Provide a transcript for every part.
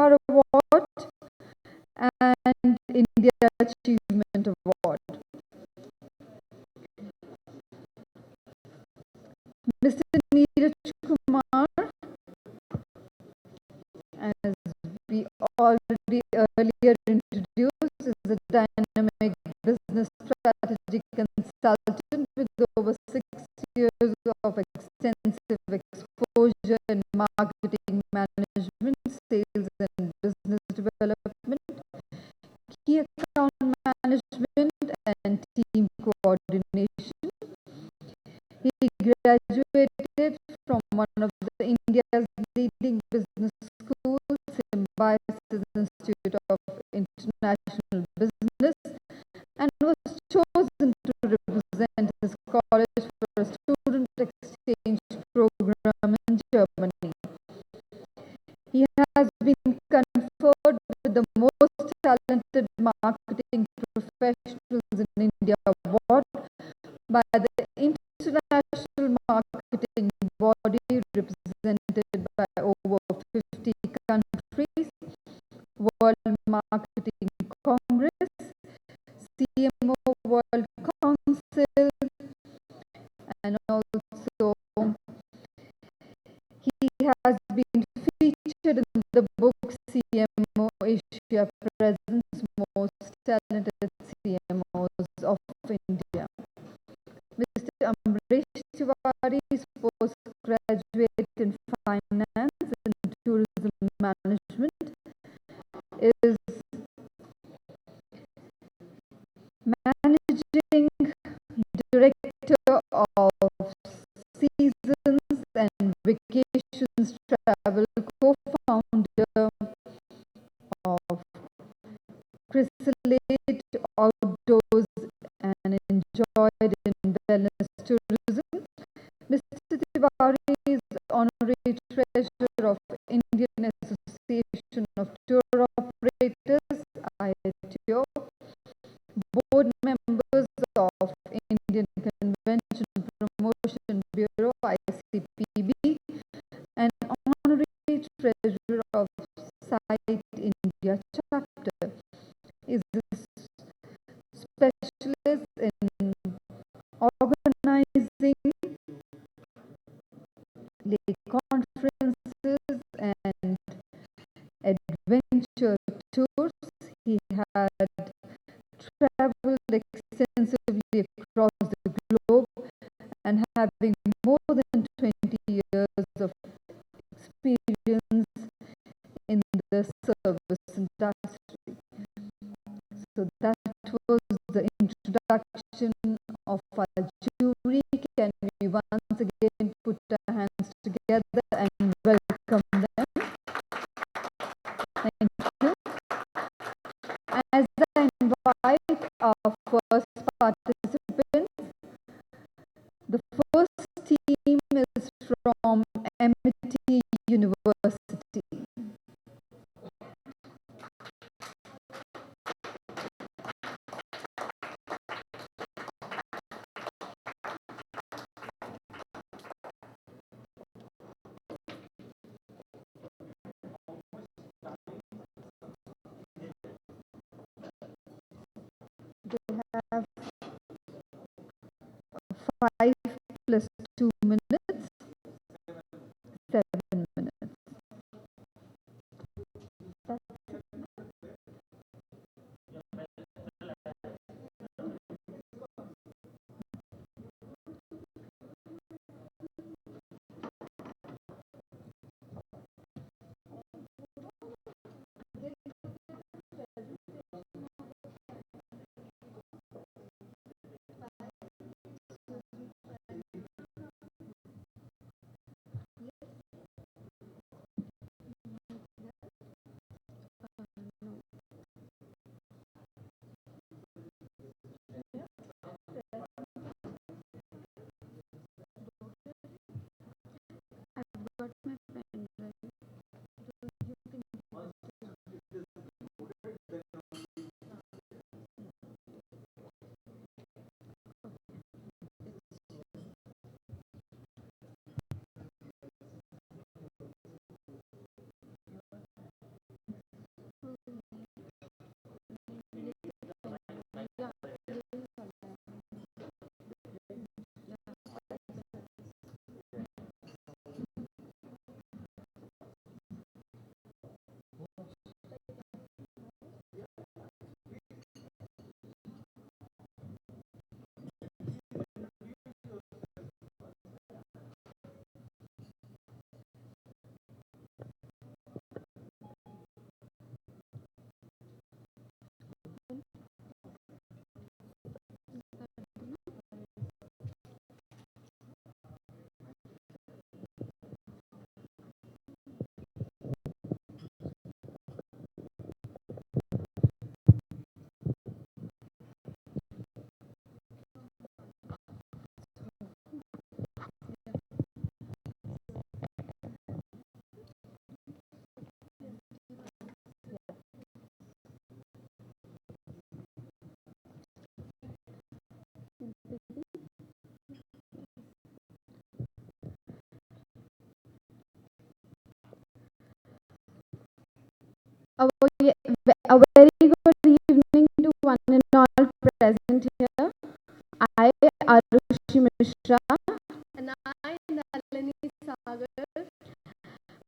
Kumar Award and India Achievement Award. Mr. Neeraj Kumar, as we already earlier introduced, is a dynamic business strategy consultant with over 6 years of extensive exposure in marketing management, sales, and business development, key account management, and team coordination. He graduated from one of India's leading business schools, Symbiosis Institute of International Business, and was chosen to represent his college for a student exchange program in Germany. He has been conferred with the Most Talented Marketing Professionals in India award by the International Marketing Body, represented by over 50 countries, World Marketing Congress, CMO World Council, and also he has been featured in the book CMO Asia Presents Most Talented CMOs of India. Mr. Amaresh Tiwari is postgraduate in finance and tourism management, is managing director of Seasons and Vacations Travel, co-founder of Chrysalid Outdoors and Enjoyed in Wellness Tourism. Mr. Tiwari is honorary treasurer of Indian Association of Tour Operators, IATO, board members of Indian Convention Promotion Bureau, ICPB, and honorary treasurer of Site India chapter. Is a specialist in organizing conferences and adventure tours. He had traveled extensively across the globe and having more than 20 years of experience in the service industry. So that was the introduction of our jury. Can we once again put our hands together and welcome them? Thank you. As I invite our first participants, the first team is from MIT University. They have 5 plus 2 minutes, 7 minutes. A, a very good evening to one and all present here. I, Arushi Mishra, and I, Nalini Sagar,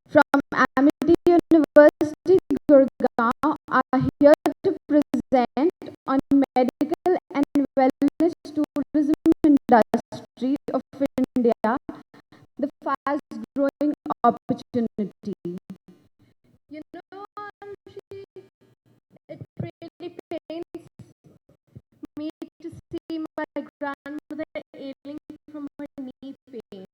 from Amity University, Gurgaon, are here to present on medical and wellness tourism industry of India, the fast-growing opportunity. You know, it really pains me to see my grandmother ailing from her knee pain.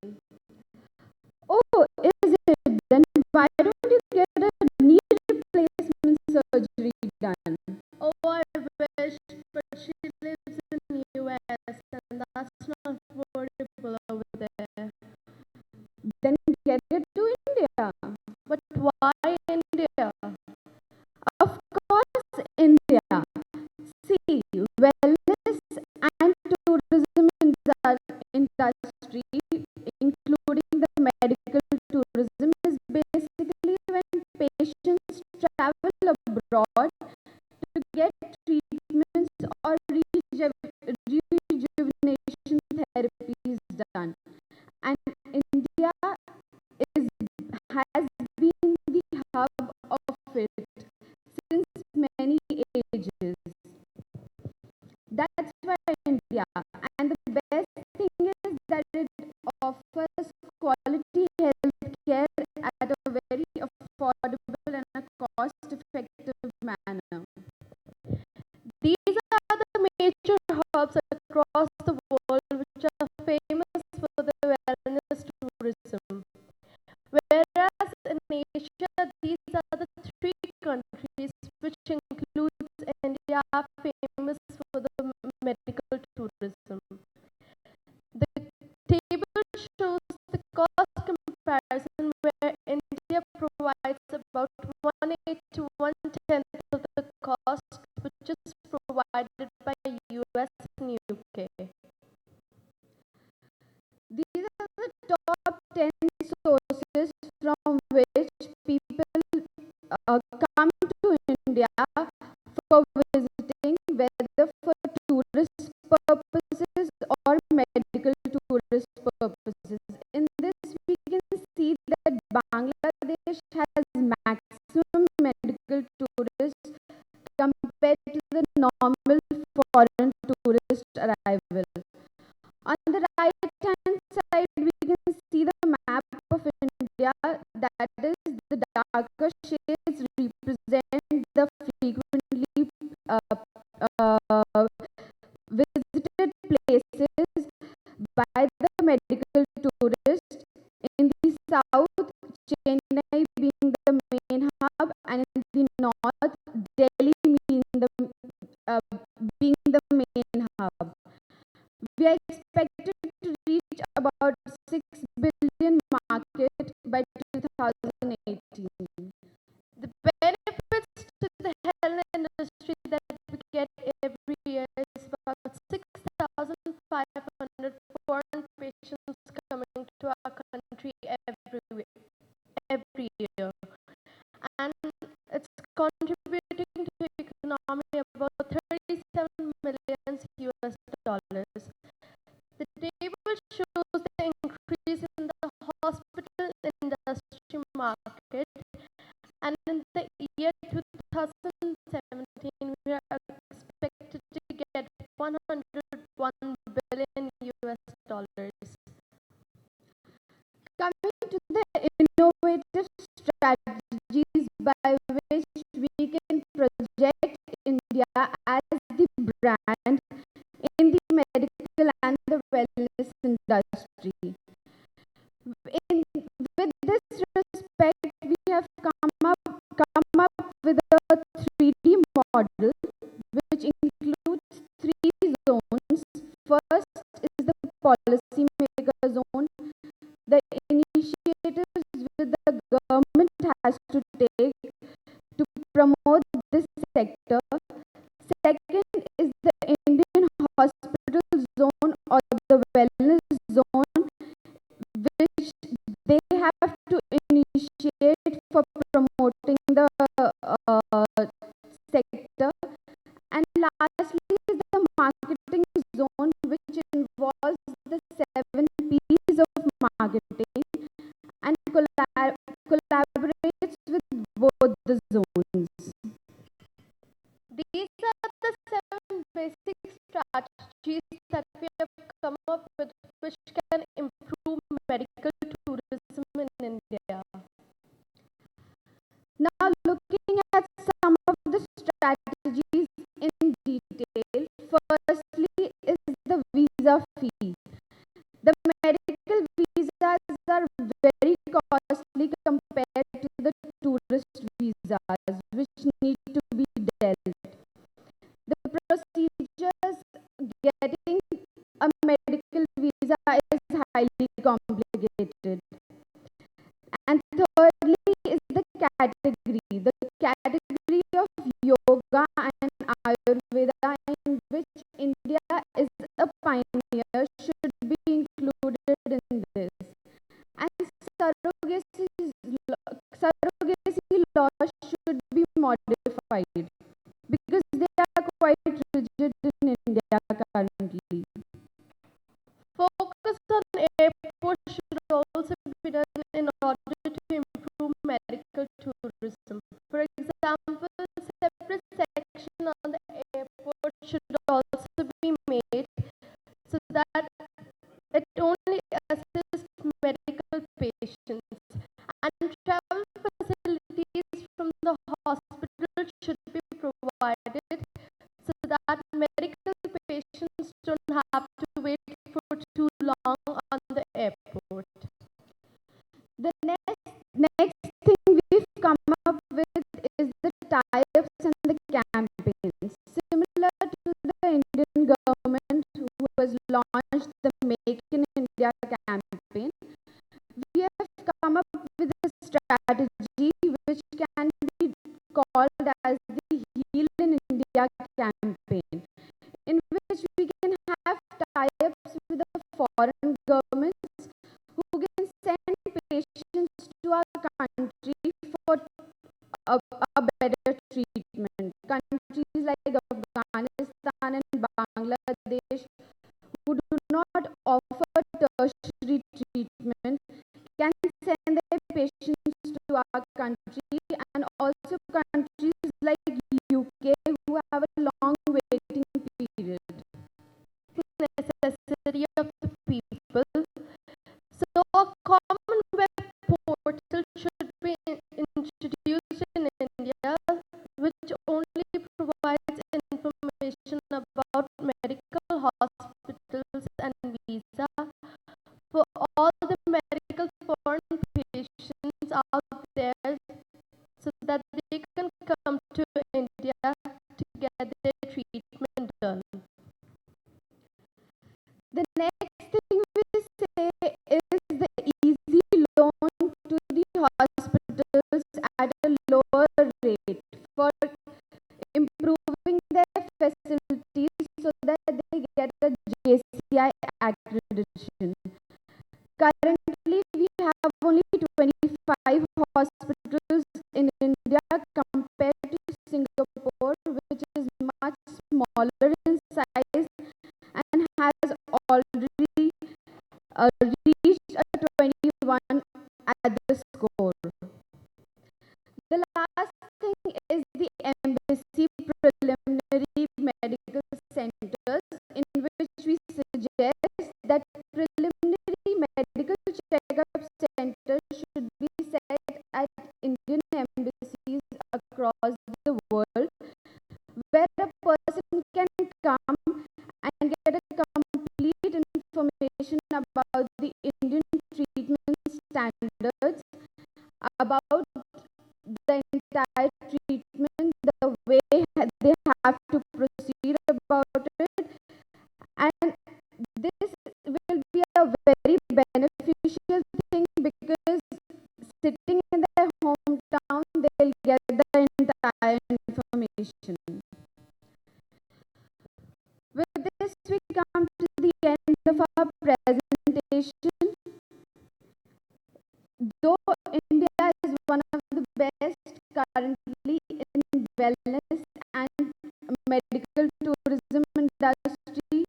Oh, is it? Then why don't you get a knee replacement surgery done? Oh, I wish, but she lives in US and that's not affordable over there. Then get it to India. But why India? Of course, India. See, wellness and tourism industry, including the medical tourism, is basically when patients travel abroad to get treatments or rejuvenation therapies done. And India is, has been the hub of it since many ages. That's why India. And the best thing is that it offers quality health care at a very affordable and a cost-effective manner. These are the major hubs across the world which are famous for the wellness tourism. Whereas in Asia, these are the three countries which includes India are famous for the medical tourism. The table shows the cost comparison where India provides about 1/8 to 1/10 of the cost which is provided by US and UK. These are the top 10 sources from which people come to India for visiting, whether for tourist purposes or medical tourist purposes. In this, we can see that Bangladesh has maximum medical tourists compared to the normal foreign tourist arrival. On the right hand side, we can see the map of India, that is, the darker shades represent the frequently visited places by the medical tourists. In the south, Chennai being the main hub, and in the north, Delhi being the main hub. We are expected to reach about 6 billion market by 2018. The benefits to the health industry that we get every year is about 6,500 foreign patients coming to our country every year. And it's contributing to the economy about 37 million US dollars. The table shows the increase in the hospital industry market, and in the year 2017, we are expected to get 101 billion US dollars. Coming to the innovative strategies by which we can project India as the brand in the medical and the wellness industry. With this respect, we have come up with a 3D model which includes 3 zones. First is the policy maker zone, the initiatives which the government has to take to promote this sector. Second is the Indian hospital zone or the wellness zone, which they have to initiate for promoting the the zones. These are the 7 basic strategies that we have come up with, which can improve medical tourism in India. Now, looking at some of the strategies in detail, firstly is the visa fee. The medical visas are very costly compared to the tourist visas, which need to be dealt. The procedures getting a medical visa is highly complicated. And thirdly is the category. The category of yoga and Ayurveda, in which India is a pioneer, should be included in this. And surrogacy laws should be modified because they are quite rigid in India currently. Focus on airports should also be done in order to improve medical tourism. For example, a separate section on the airport should also be made so that it only assists medical patients, and travel facilities from the hospital should be provided so that medical patients don't have to wait for too long on the airport. The next thing we've come up with is the tie-ups and the campaigns. Similar to the Indian government who has launched the Make in India campaign, we have come up with a strategy which can be called as the Heal in India campaign, in which we can have tie-ups with the foreign governments who can send patients to our country for a better treatment. Countries like Afghanistan and Bangladesh, who do not offer tertiary treatment, can send their patients to our country, and also countries like UK who have a long waiting period. Necessity of the people. So a common web portal should be introduced in India, which only provides information about medical hospitals and visa for all the medical foreign patients out there, so that they can come to India to get their treatment done. The next thing we say is the easy loan to the hospitals at a lower rate for improving their facilities so that they get a JCI accreditation. Currently, we have only 25 hospitals in India compared to Singapore, which is much smaller in size and has already reached a 21 at the score. The last thing is the embassy preliminary medical centers, in which we suggest that preliminary medical checkup centers should be set at Indian embassies across the world, where a person can come and get a complete information about the Indian treatment standards, about the entire treatment, the way they have to proceed about it, and this will be a very beneficial thing because sitting in their hometown, they'll get the entire information. With this, we come to the end of our presentation. Though India is one of the best currently in wellness and medical tourism industry,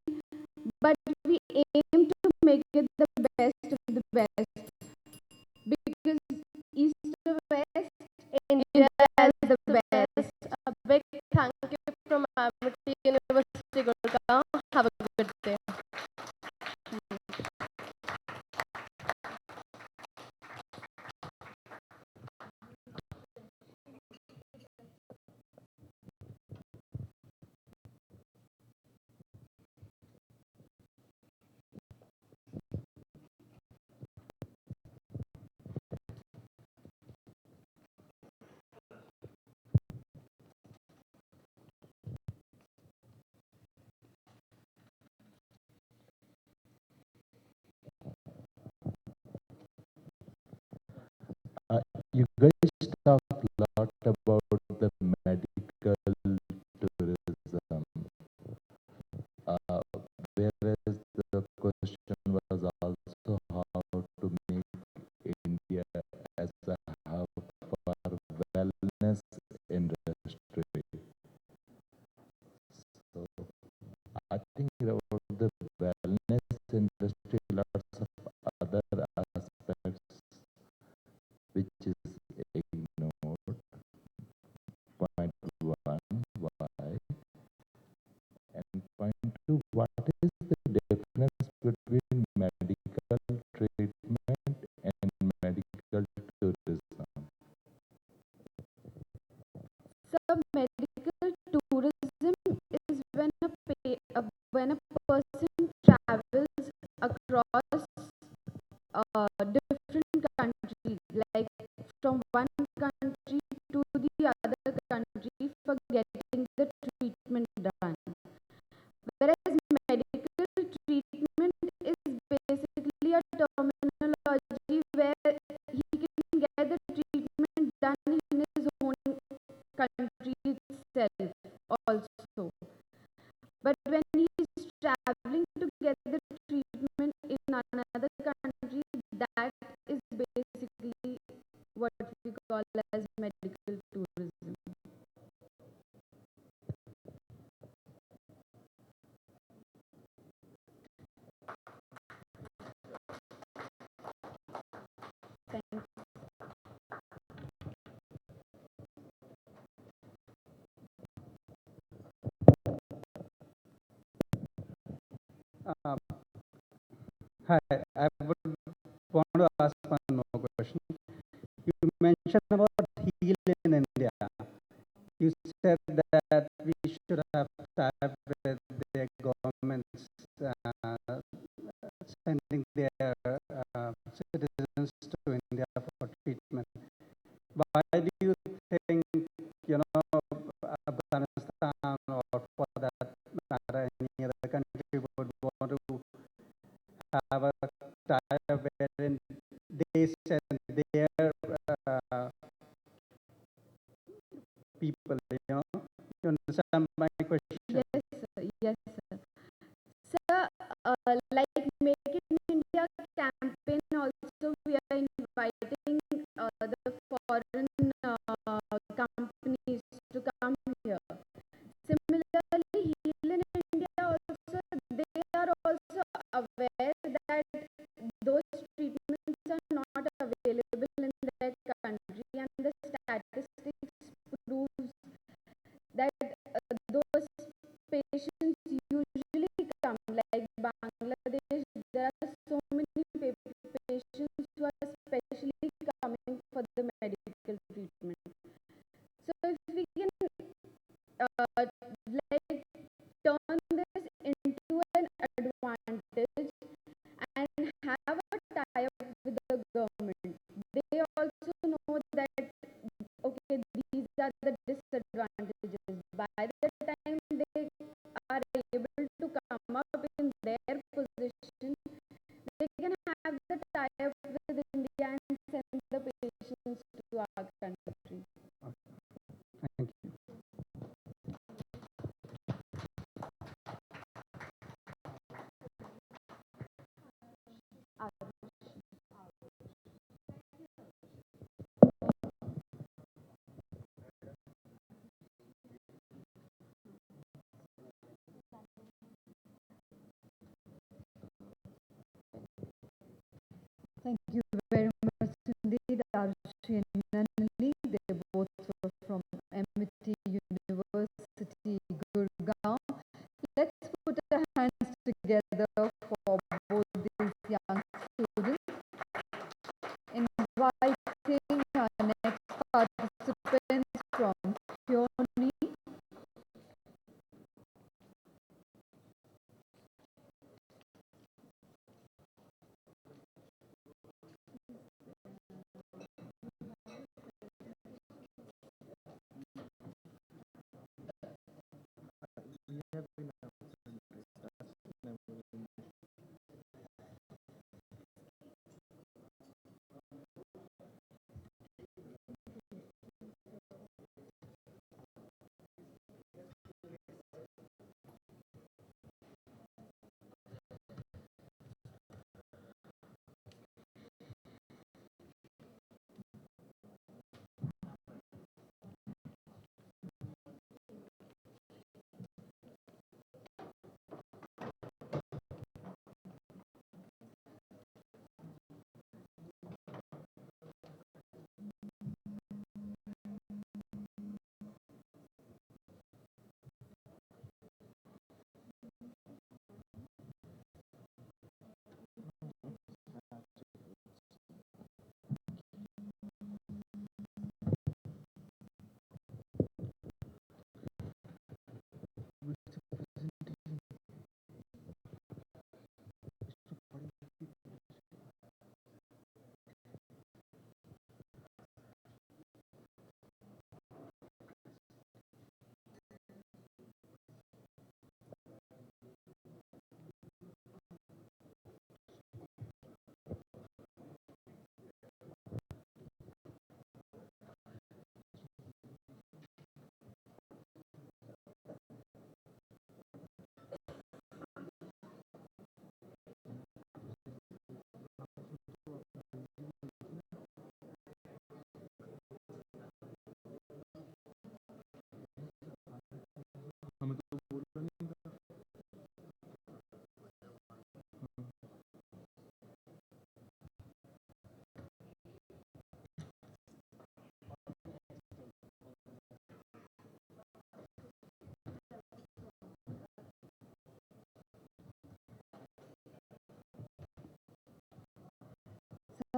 but we aim to make it the best of the best, because East to West, India has You guys talk a lot about the medical tourism, uh, whereas the question was also how to make India as a hub for wellness industry. So I think about the wellness industry, lots of other aspects which is ignored. Point one, why? And point two, what is the difference between medical treatment and medical tourism? So medical tourism is when a person travels across different countries, like from one country to the other country for getting the treatment done. Whereas medical treatment is basically a terminology where he can get the treatment done in his own country itself also. But when he is traveling to get the treatment in another country, that is basically what we call as medical tourism. Thank you. Um, Hi, I would want to ask one more question. You mentioned about heal in India. You said that we should have time with their governments sending their citizens to India for treatment. Why do you think, Afghanistan or for that matter, any other country would want to have a tie-up wherein they send their people, You understand my question? Yes, sir. Yes, sir. Sir, like Make in India campaign also, we are inviting the foreign companies to come here. Similarly, Heal in India also, they are also aware that those treatments are not available in their country, and the statistics proves that those patients usually come, like Bangladesh. There are so many patients who are specially coming for the medical treatment. So if we can like turn this into an advantage and have a tie-up with the government, they also know that okay, these are the disadvantages. By the time they are able to come up in their position, they can have the tie-up with India and send the patients to our country. Thank you. Thank you very much indeed, Arshi and Nandini. They both were from MIT University, Gurgaon. Let's put our hands together for both these young students. Inviting our next participants from Hony.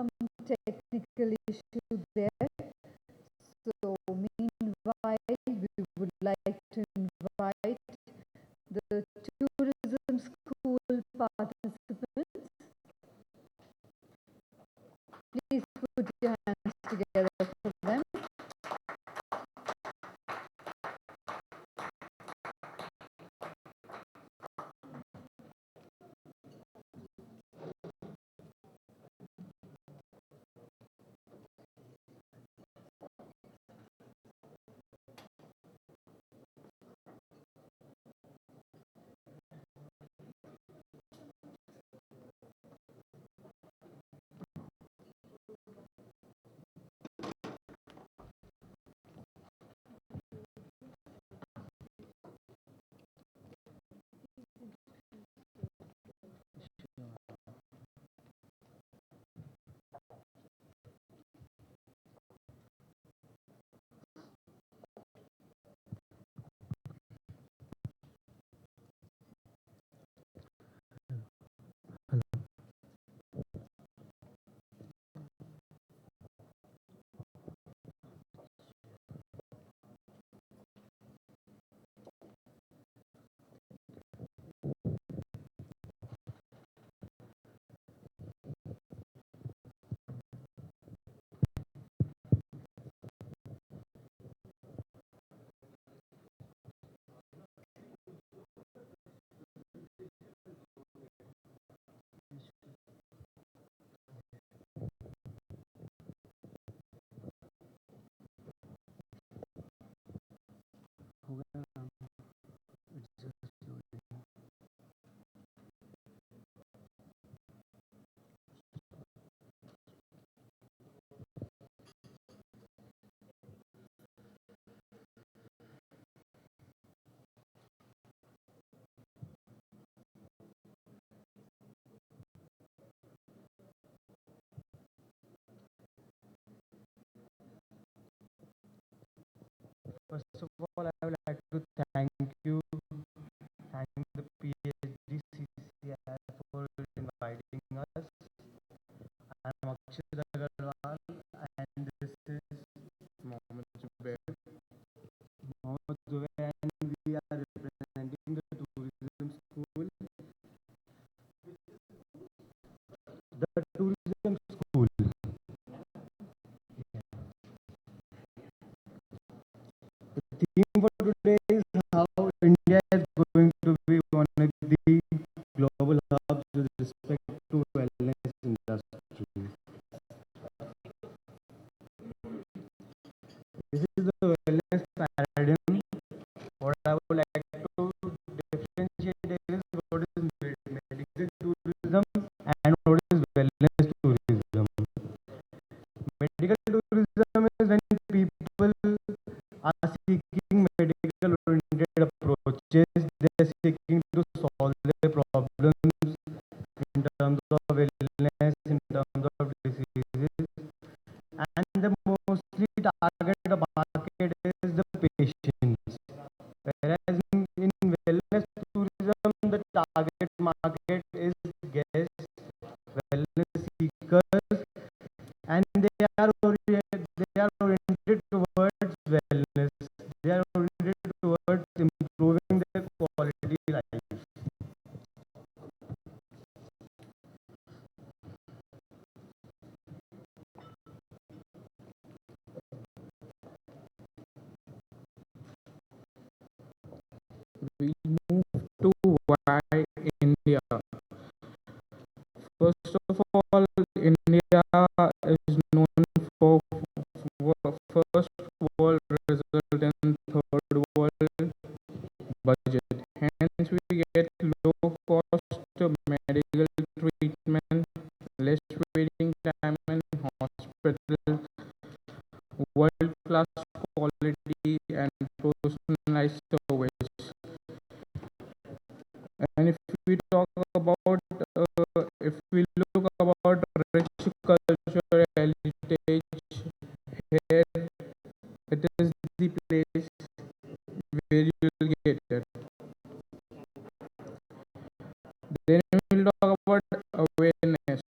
some technical issue there. So meanwhile, we would like to invite the tourism school participants. Please put your hands together for them. First of all, I would like to thank you, thank the PhD CCI for inviting us. I'm Akshay Agarwal, and this is Mohammed Zubair. Mohammed Zubair, and we are representing the tourism school. The tourism school. The theme for today is how India is going to be one of the global hubs with respect to wellness industry. This is the wellness paradigm. What I would like to differentiate is what is medical tourism and what is wellness tourism. Medical tourism is when people are seeking medical oriented approaches. They're seeking to solve their problems in terms of illness, in terms of diseases, and the mostly target market is the patients. Whereas in wellness tourism, the target market is guests, wellness seekers, and they are oriented towards wellness. They are oriented towards improving their quality life. We move to why India. First of all, India is known for first world result and third world budget. Hence, we get low cost medical treatment, less waiting time in hospital, world class quality, and personalized service. And if we look about rich culture heritage, here it is the place where you will get it. Then we will talk about awareness.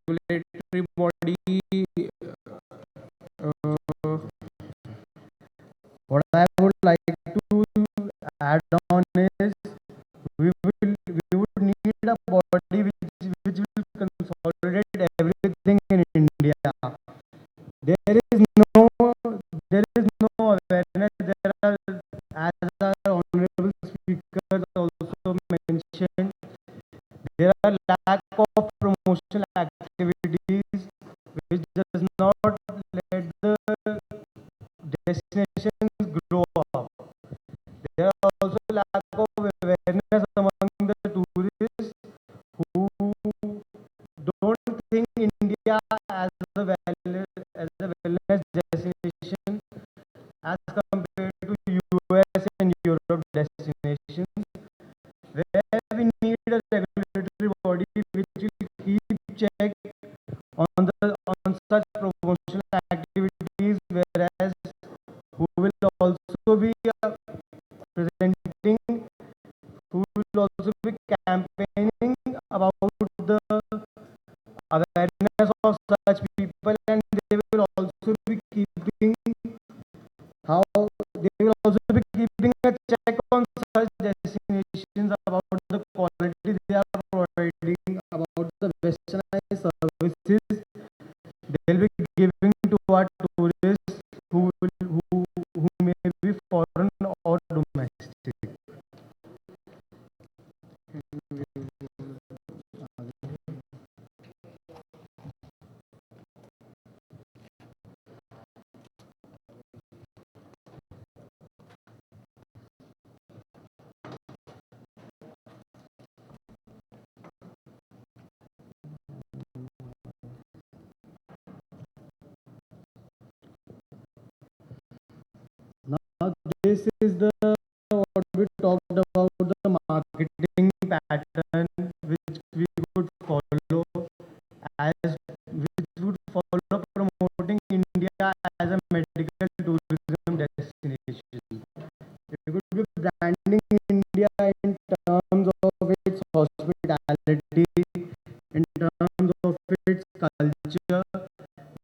regulatory body. Uh, What I would like to add on is we would need a body which will consolidate everything in India. There is no there is no awareness. There are, as our honorable speakers also mentioned, there are lack of promotional activities which does not let the destinations grow up. There are also lack of awareness among the tourists who don't think India as a wellness destination as compared to US and Europe destinations, where we need a regulatory body which will keep check on such promotional activities, whereas who will also be presenting, who will also be campaigning about the awareness of such people, and they will also be keeping how they will also be keeping a check on such destinations about the quality they are providing, about the westernized services they'll be giving to our tourists who may be foreign or domestic. Now this is the what we talked about, the marketing pattern which we could follow, as which would follow promoting India as a medical tourism destination. We could be branding India in terms of its hospitality, in terms of its culture,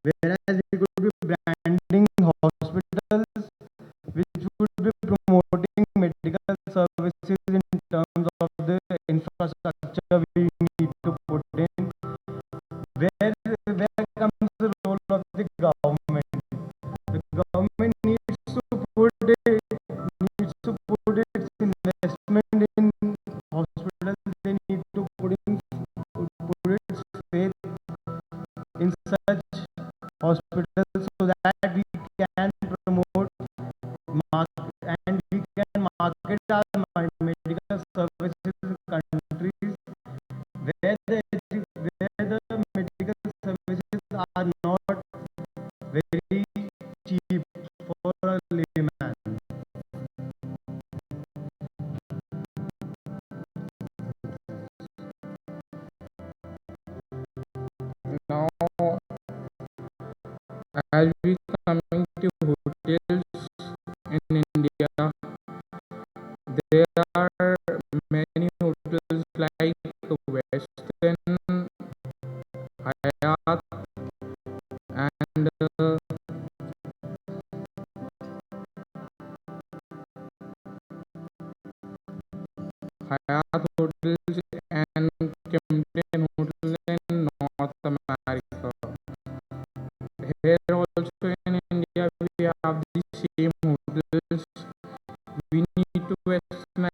whereas we could be branding hospitals which would be promoting medical services in terms of the infrastructure we need to put in. Where comes the role of the government? The government needs to put its investment in hospitals. They need to put its faith in such hospitals so that we can promote and we can market our medical services in countries where the medical services are not very cheap for a layman. Now, as we coming to hotels in India, there are many hotels like Western, Hyatt, and Hyatt hotels and Kimpton hotels in North America. Here also in India we have the same hotels. We need to western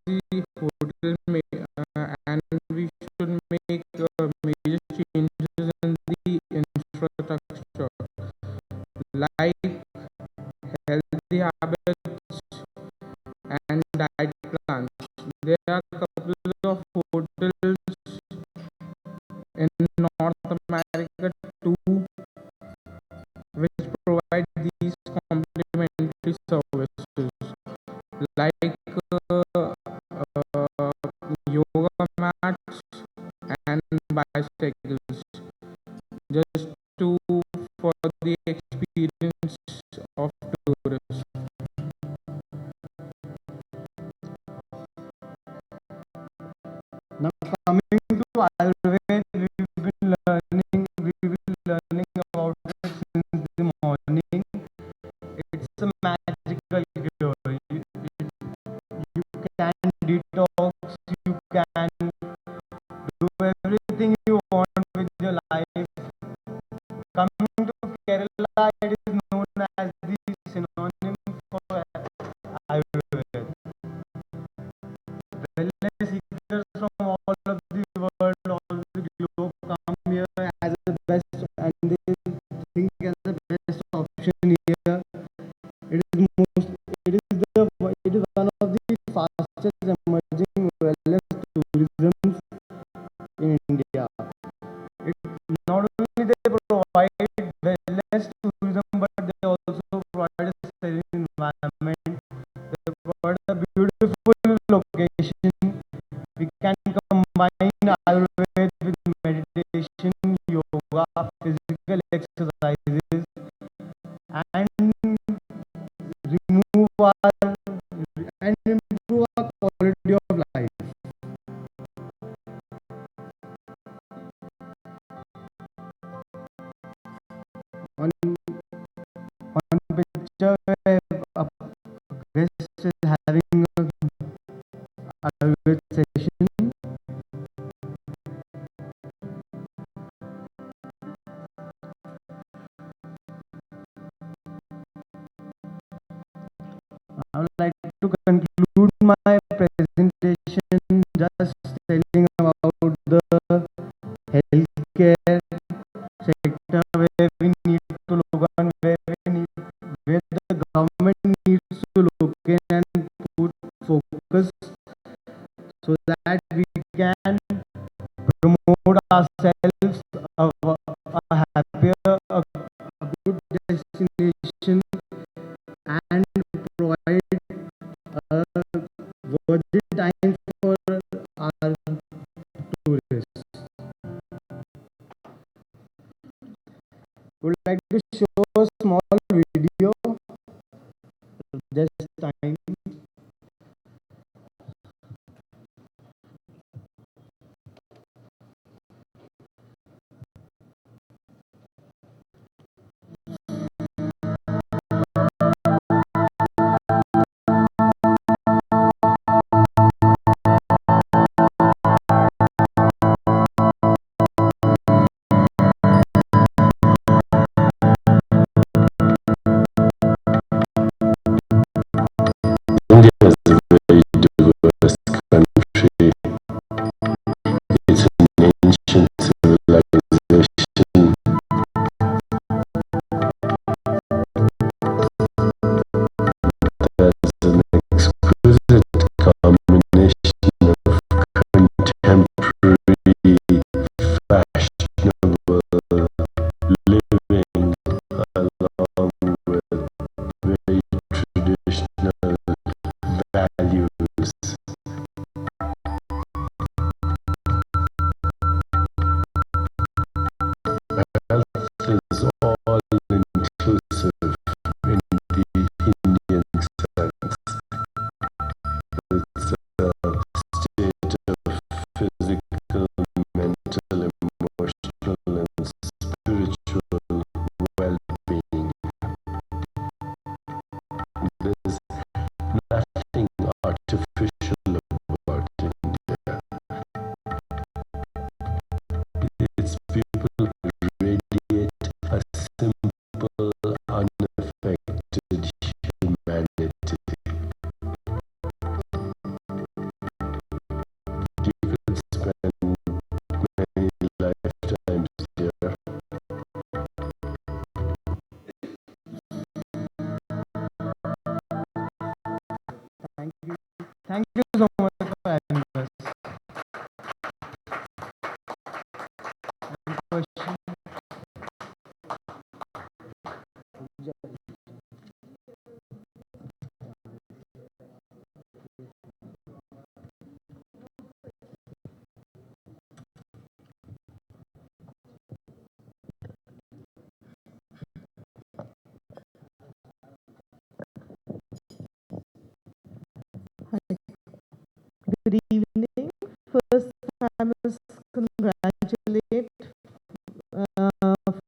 the hotel and we should make major changes in the infrastructure like healthy habits and diet plans. There are a couple of hotels in North America too which provide these complementary services like yoga mats and bicycles just to for the experience of tourists. Now coming to Ayurveda, we've been learning not only they provide wellness tourism, but they also provide a serene environment. They provide a beautiful location. We can combine Ayurveda with meditation, yoga, physical exercises, and remove our and improve our quality of life. On picture, a guest is having a Ayurveda session. I would like to conclude my presentation just telling about the healthcare sector where we need to look on, where the government needs to look in and put focus so that we can promote ourselves a happier, a good destination, and provide a worthy time for our tourists. Would like to show a small video, just time. India is a very diverse country. It's an ancient civilization. There's an exquisite combination of contemporary, fashionable living along with very traditional values. Health is all inclusive in the Indian sense. It's a state of physical, mental, emotional, and spiritual well-being. There's nothing artificial about India. Its people radiate a simple, unaffected humanity. You could spend many lifetimes there. Thank you. Thank you so much for having us. Any question? Good evening. First, I must congratulate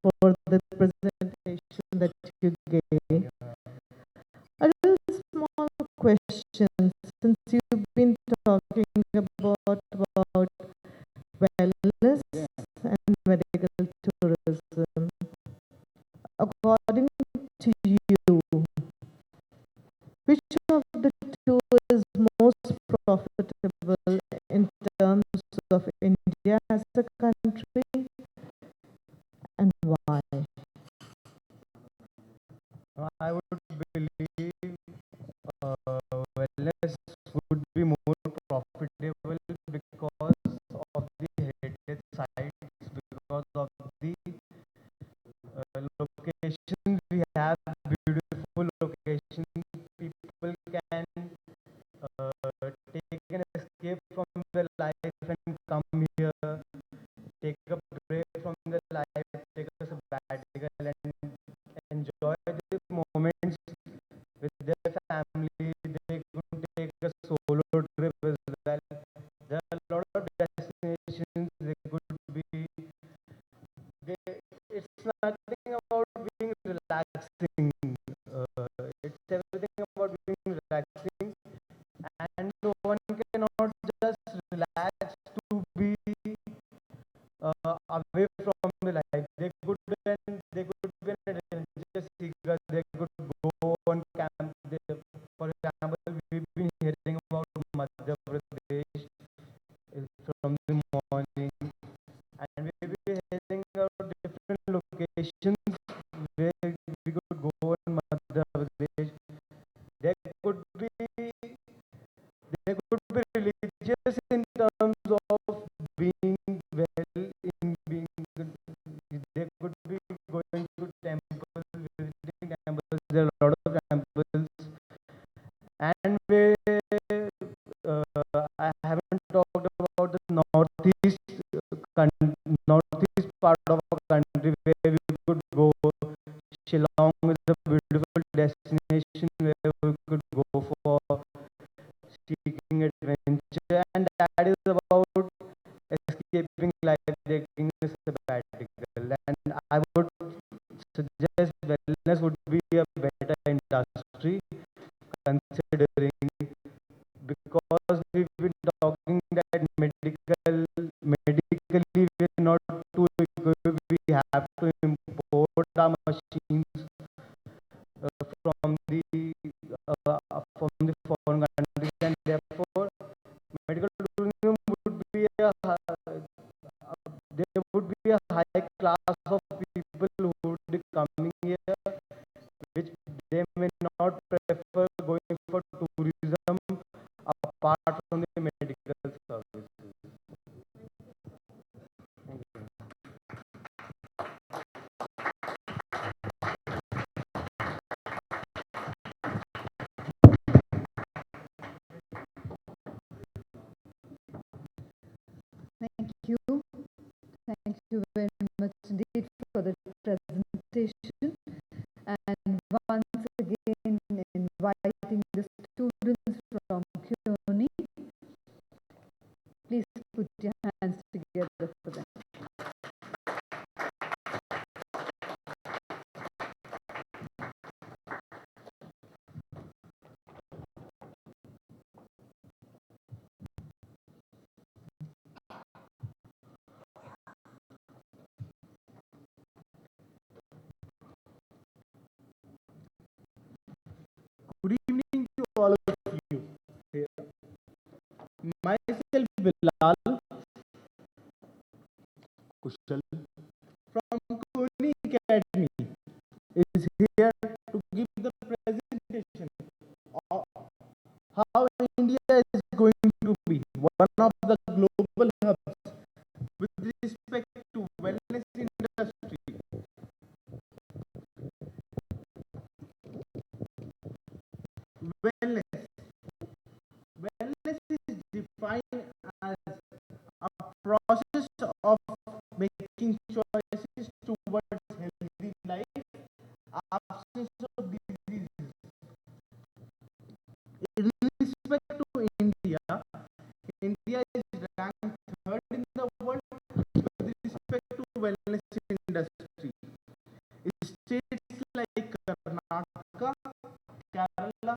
for the presentation that you gave. A little small question, since you've been talking about wellness and medical tourism. According to you, which of the two is most profitable in terms of India as a country, and why? I would believe wellness would be more profitable because of the heritage sites, because of healthy locations. We have beautiful locations. People can take an escape from their life and come here, take a break from their life, take a sabbatical, and enjoy the moments with their family. They could take a solo trip as well. There are a lot of destinations they could be. It's nothing about being relaxing. It's everything about being relaxing, and one cannot just relax to be away from the life. They could be an adventure seeker. They could go on camp. For example, we've been hearing about Madhya Pradesh from the morning, and we've been hearing about different locations where we could go in Madhya Pradesh. There could be they could be religious in terms of being well, in being good. They could be going to temples, visiting temples. There are a lot of temples, and where I haven't talked about the northeast part of our country where we could go. Shillong is a beautiful destination where we could go for seeking adventure, and that is about escaping life, taking a sabbatical. And I would suggest wellness would be a better industry considering, because we've been talking that medically we're not too equipped. We have to import our machines from the foreign countries, and therefore medical tourism would be there would be a high class of people who would be coming here, which they may not prefer going for tourism apart from the medical services. Thank you. Thank you very much indeed for the presentation. And once again, inviting the students from Hony. Please put your hands together for them. Good evening to all of you. Myself Bilal Kushal from Hony Academy is here to give the presentation of how India is going to be one of the global hubs with respect to wellness industry. Wellness. Wellness is defined as a process of making choices towards healthy life, absence of diseases. In respect to India, India is ranked third in the world with respect to wellness industry. States like Karnataka, Kerala,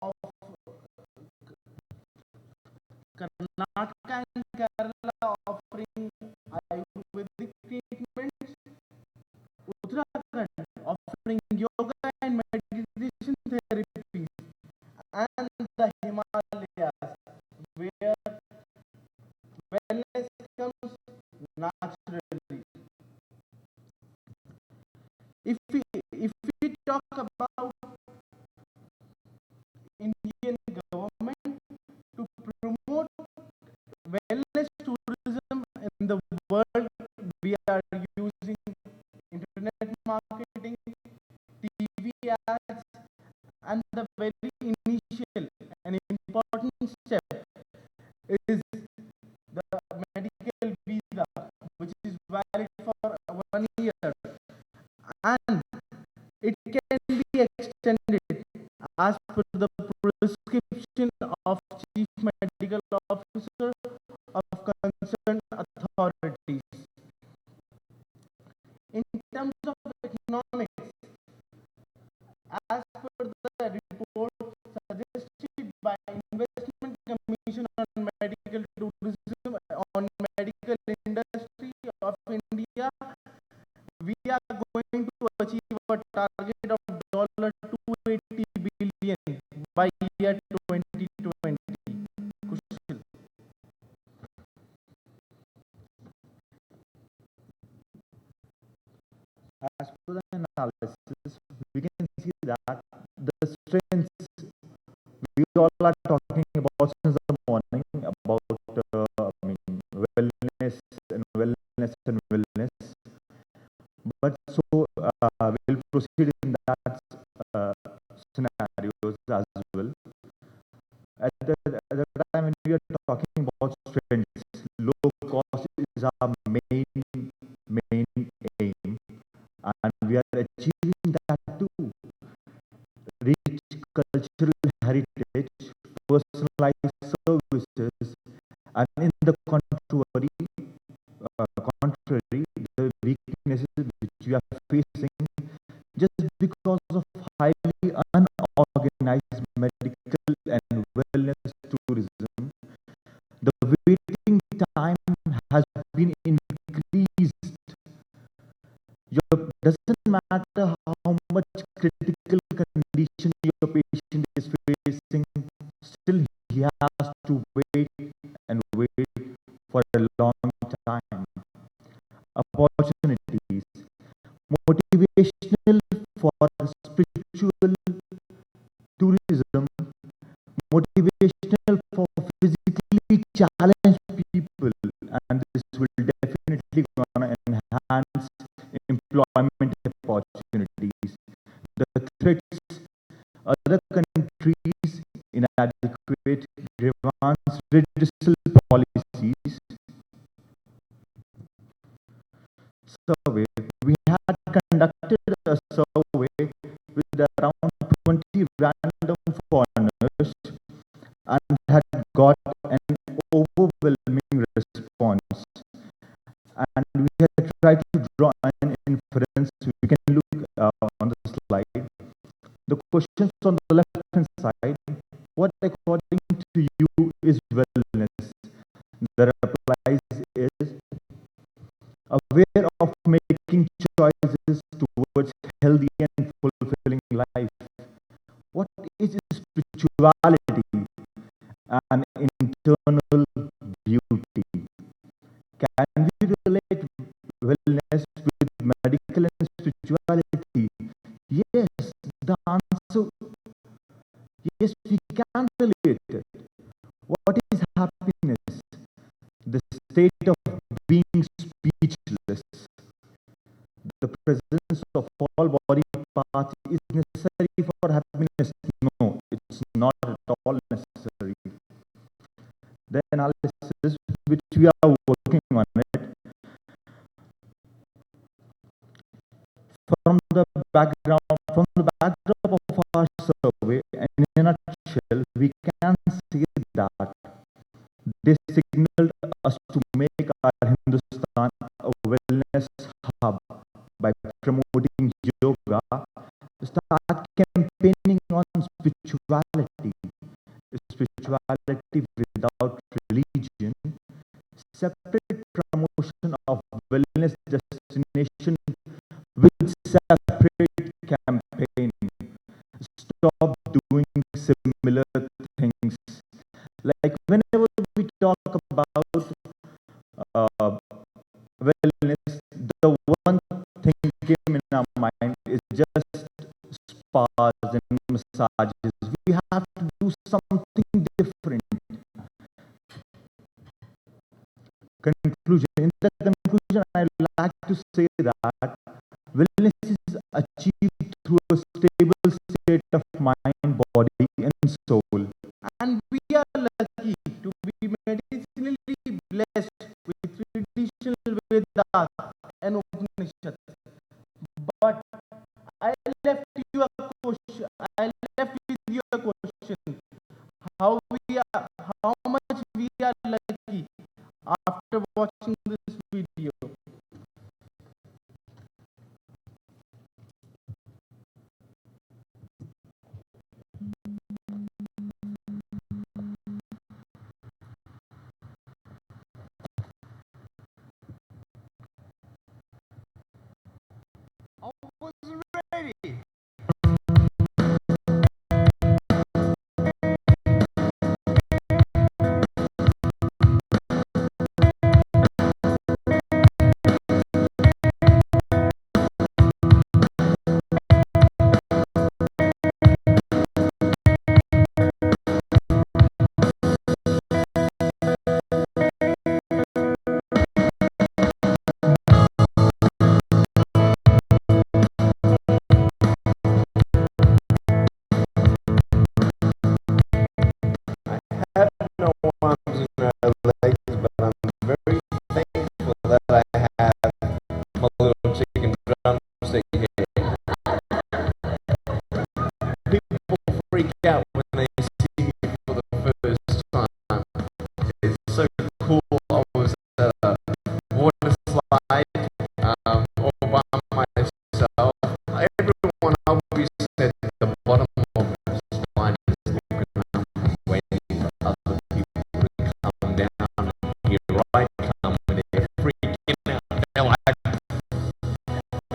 of Karnataka and Kerala offering Ayurvedic treatments, Uttarakhand offering yoga and meditation therapies, and the Himalayas where wellness comes naturally. If year, and it can be extended as per the prescription of Chief Medical Officer of concerned authorities. In terms of economics, as per the report suggested by Investment Commission on Medical Tourism on medical industry of India, we are going to achieve a target of $280 billion by year 2020. Kushal. As per the analysis, we can see that the strengths we all are talking about since the morning about wellness and wellness and wellness. But so we'll proceed in that scenarios as well. At the time when we are talking about strengths, low cost is our main aim, and we are achieving that too. Rich cultural heritage, personalized services, and in the contrary, the weaknesses which we are facing just because of highly unorganized medical and wellness tourism. The waiting time has been increased. Doesn't matter how much critical condition your patient is facing, still he has to wait and wait for a long time. Opportunities, motivational for spiritual tourism, motivational for physically challenged people, and this will definitely gonna enhance employment opportunities. The threats, other countries inadequate grievance redressal policies. Survey. We had conducted a survey with around 20 random foreigners and had got an overwhelming response. And we had tried to draw an inference. We can look on the slide. The questions on the left hand side, what according to you is wellness? The replies is aware of making choices towards healthy and fulfilling life. What is spirituality? An internal beauty. Can we relate wellness with medical and spirituality? Yes, the answer, yes, we can relate it. What is happiness? The state of being speechless. The presence of all body parts is necessary for happiness. No, it's not at all necessary. The analysis which we are working on it, from the backdrop of our survey, and in a nutshell, we can say that they signaled us to make our Hindustan a wellness hub by promoting yoga, start campaigning on spirituality without religion, separate promotion of wellness destination with separate campaign, stop doing similar things. Like whenever we talk about wellness, the one thing came in our mind is just spas and massages. We have to do something different. In the conclusion, I would like to say that wellness is achieved through a stable state of mind, body, and soul. And we are lucky to be medicinally blessed with traditional Vedas and Upanishads.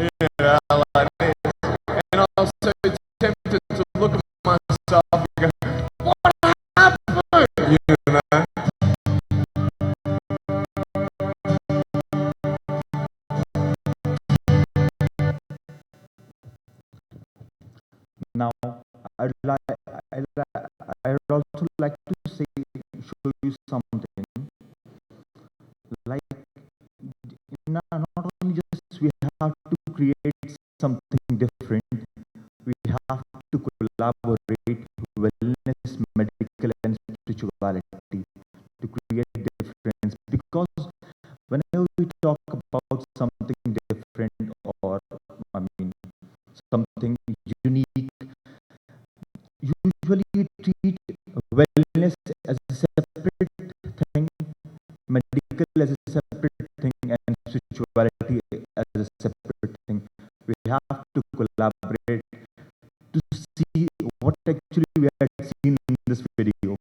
Yeah, like this. And also tempted to look at myself and go, what happened? You know? Now, I'd like, I'd also like to show you something. Like, not only just we have to create something different, we have to collaborate wellness, medical, and spirituality to create difference. Because whenever we talk about something different, or I mean something unique, usually we treat wellness as a separate thing, medical as a separate thing, and spirituality as a separate thing. We have to collaborate to see what actually we had seen in this video.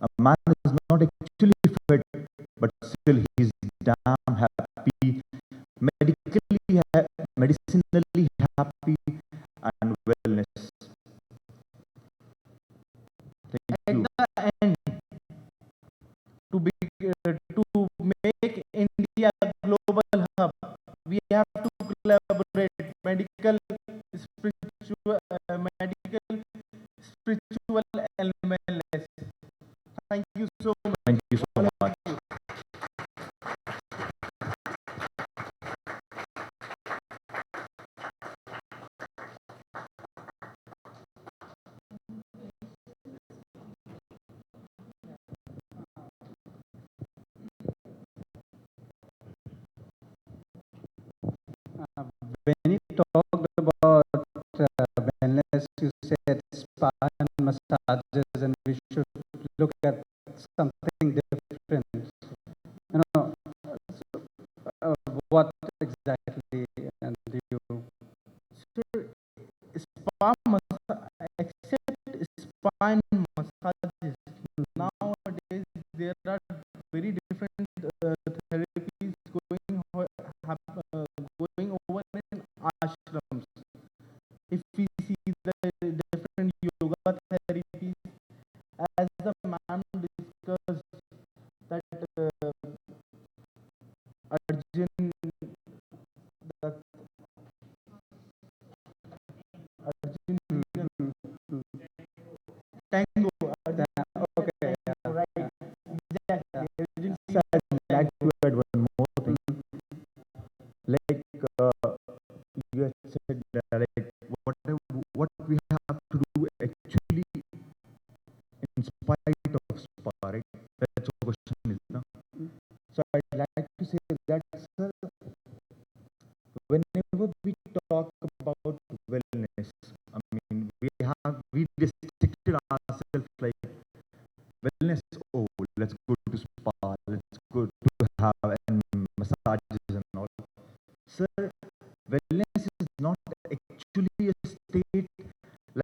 A man is not actually fit, but still he's damn happy, medicinally happy, and wellness. Thank you. At the end, to make India a global hub, we have to collaborate medical, spiritual, and wellness. Thank you so much. Thank you so much. When you talked about wellness, you said spa and massages, and we should look at something different. You know, what exactly and do you? Sir, spa except spine massages, nowadays there are very different therapies going over in ashrams. If we see the different yoga therapies, as the man discussed that Arjun, that Arjun tango, Okay, yeah. right? Exactly. Arjun, sir, I'd like to add one more thing. Like you had said, like what we have to do actually in spite of spa, right? That's the question is now. So I'd like to say that, sir, whenever we talk about wellness, I mean we restricted ourselves like wellness. Oh, let's go to spa, let's go to have and massages and all. Sir, wellness is not actually a state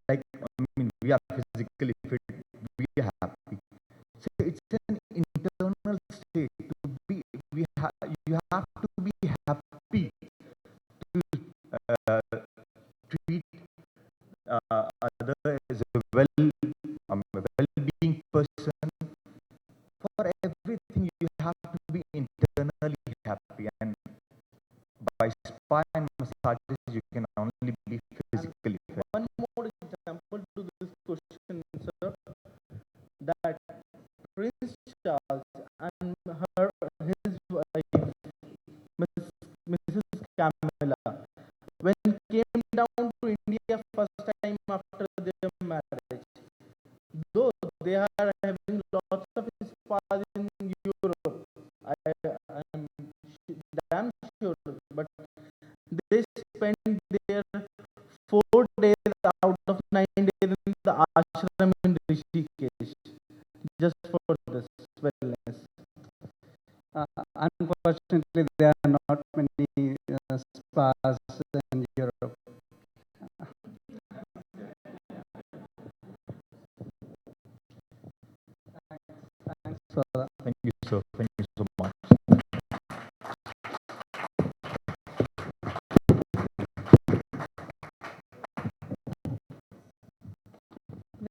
like, I mean, we are physically fit, we are happy. So it's an internal state. To be, you have to be happy to treat other as a well-being person. For everything, you have to be internally happy, and by spa and massages, you can only be physically fit. One more example to this question, sir, that Prince Charles and his wife, Mrs. Camilla, when came down to India first time after their marriage, though they are having lots of spas in Europe, I'm damn sure, but they spent their 4 days out of 9 days in the ashram in Rishikesh just for this wellness. Unfortunately, there are not many spas in Europe. Thanks for that. Thank you, sir. Thank you so much.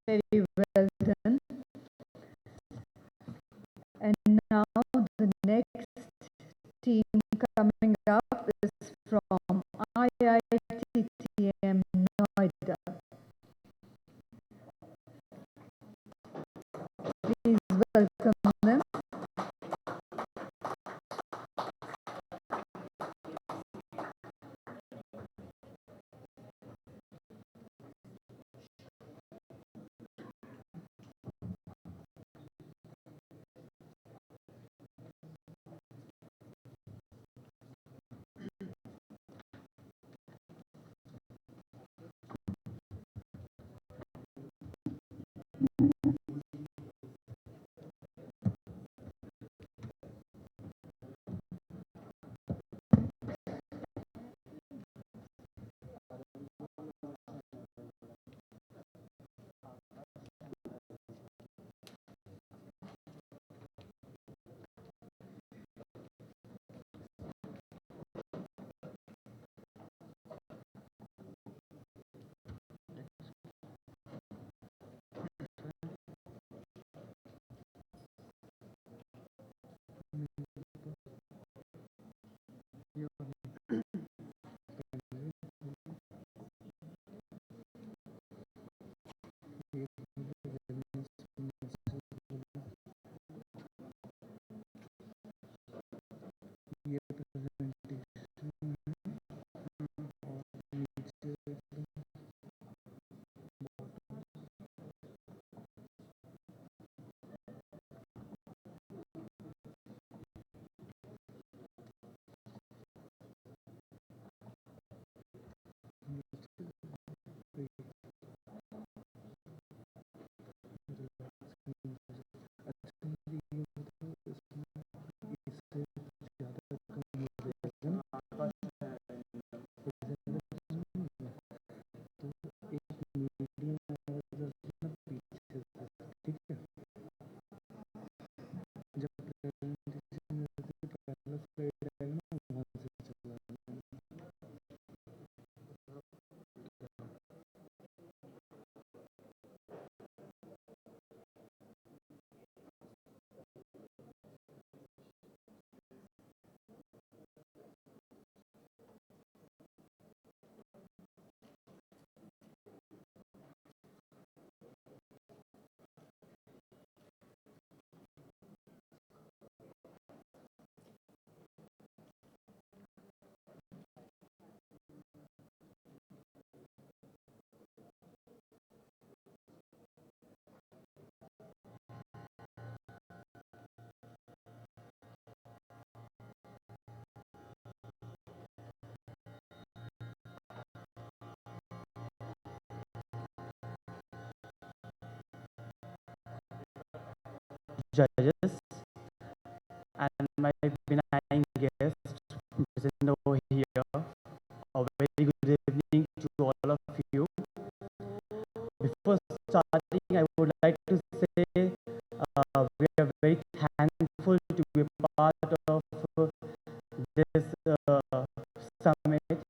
Very well done. And now the next team coming up is from IITTM Noida. Please welcome them. Judges and my benign guests present over here. A very good evening to all of you. Before starting, I would like to say we are very thankful to be a part of this summit,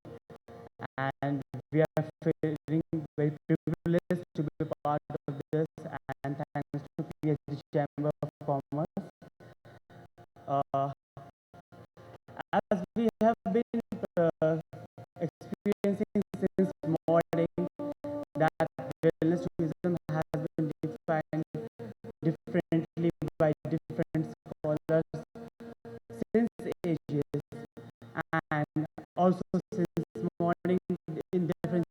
and we are feeling very privileged to be a part of this, and thanks to PhD Chamber of Commerce. Uh, as we have been experiencing since morning that wellness tourism has been defined differently by different scholars since ages, and also since morning in different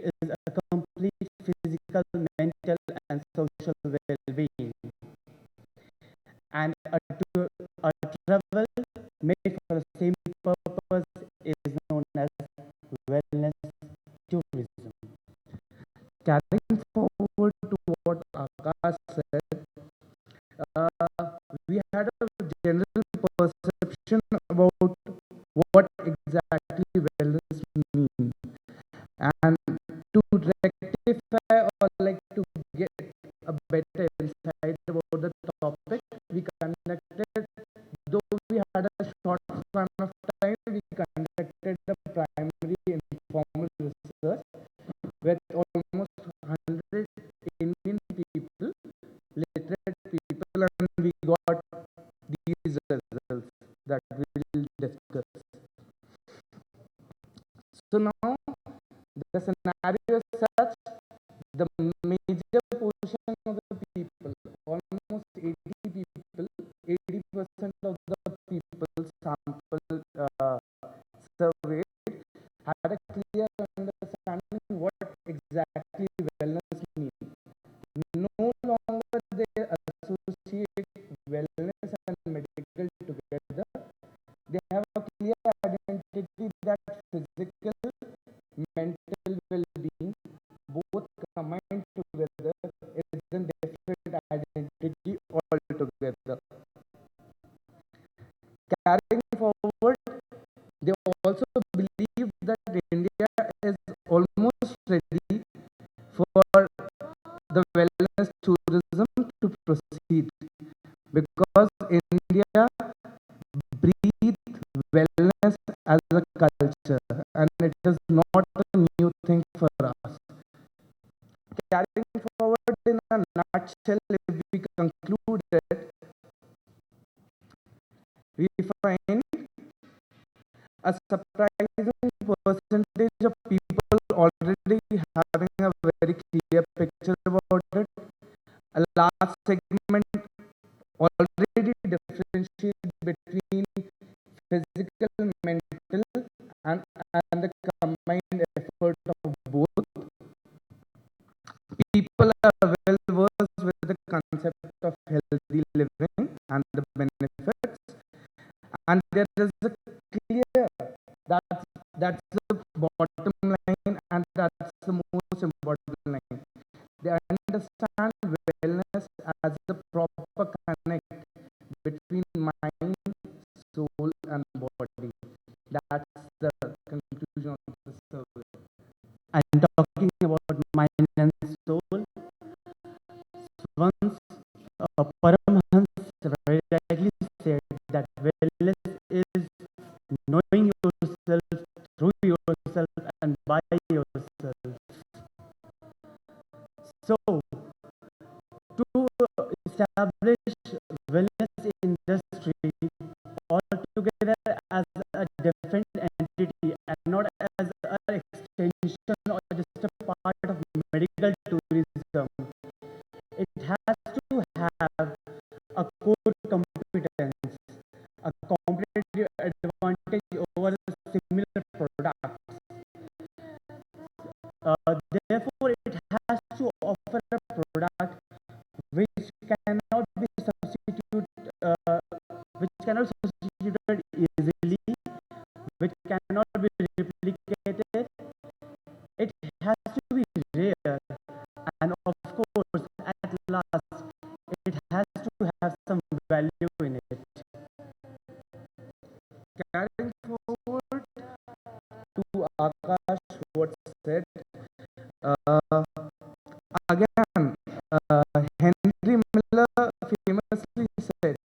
is a complete physical, mental, and social well-being. And a travel made for the same purpose is known as wellness tourism. Carrying forward to what Akash said, we had a general perception about what exactly wellness means. And to rectify or like to get a better insight about the topic, we conducted, though we had a short span of time, we conducted a primary informal research with almost 100 Indian people, literate people, and we got these results that we will discuss. So now the scenario is such, the major portion of the people, almost 80 people, 80% of the people sample surveyed had a clear understanding what exactly wellness means. No longer they associate wellness and medical together. They have a clear identity that physical, mental well-being, both combined together, is a different identity altogether. Carrying forward, they also believe that India is almost ready for the wellness tourism to proceed, because India breathes wellness as a culture, and it is not a new thing for us. Carrying forward in a nutshell, if we conclude it, we find a surprising percentage of people already having a very clear picture about it. A large segment already differentiate between physical, mental, and, and the combined effort of both. People are well versed with the concept of healthy living and the benefits, and there is a clear, that's the bottom line, and that's the most important line. They understand wellness as a proper connect between mind, soul, and body. That's the conclusion of the survey. And talking about mind and soul, once Paramhans very rightly said that wellness is knowing yourself through yourself and by yourself. So, to establish wellness industry altogether as a different entity and not as an extension or just a part of medical tourism, it has to have a core competence, a competitive advantage over the similar products. Therefore, it has to offer a product which cannot be substituted, easily, which cannot be replicated. It has to be rare, and of course, at last, it has to have some value in it. Carrying forward to Akash what said, again, Henry Miller famously said,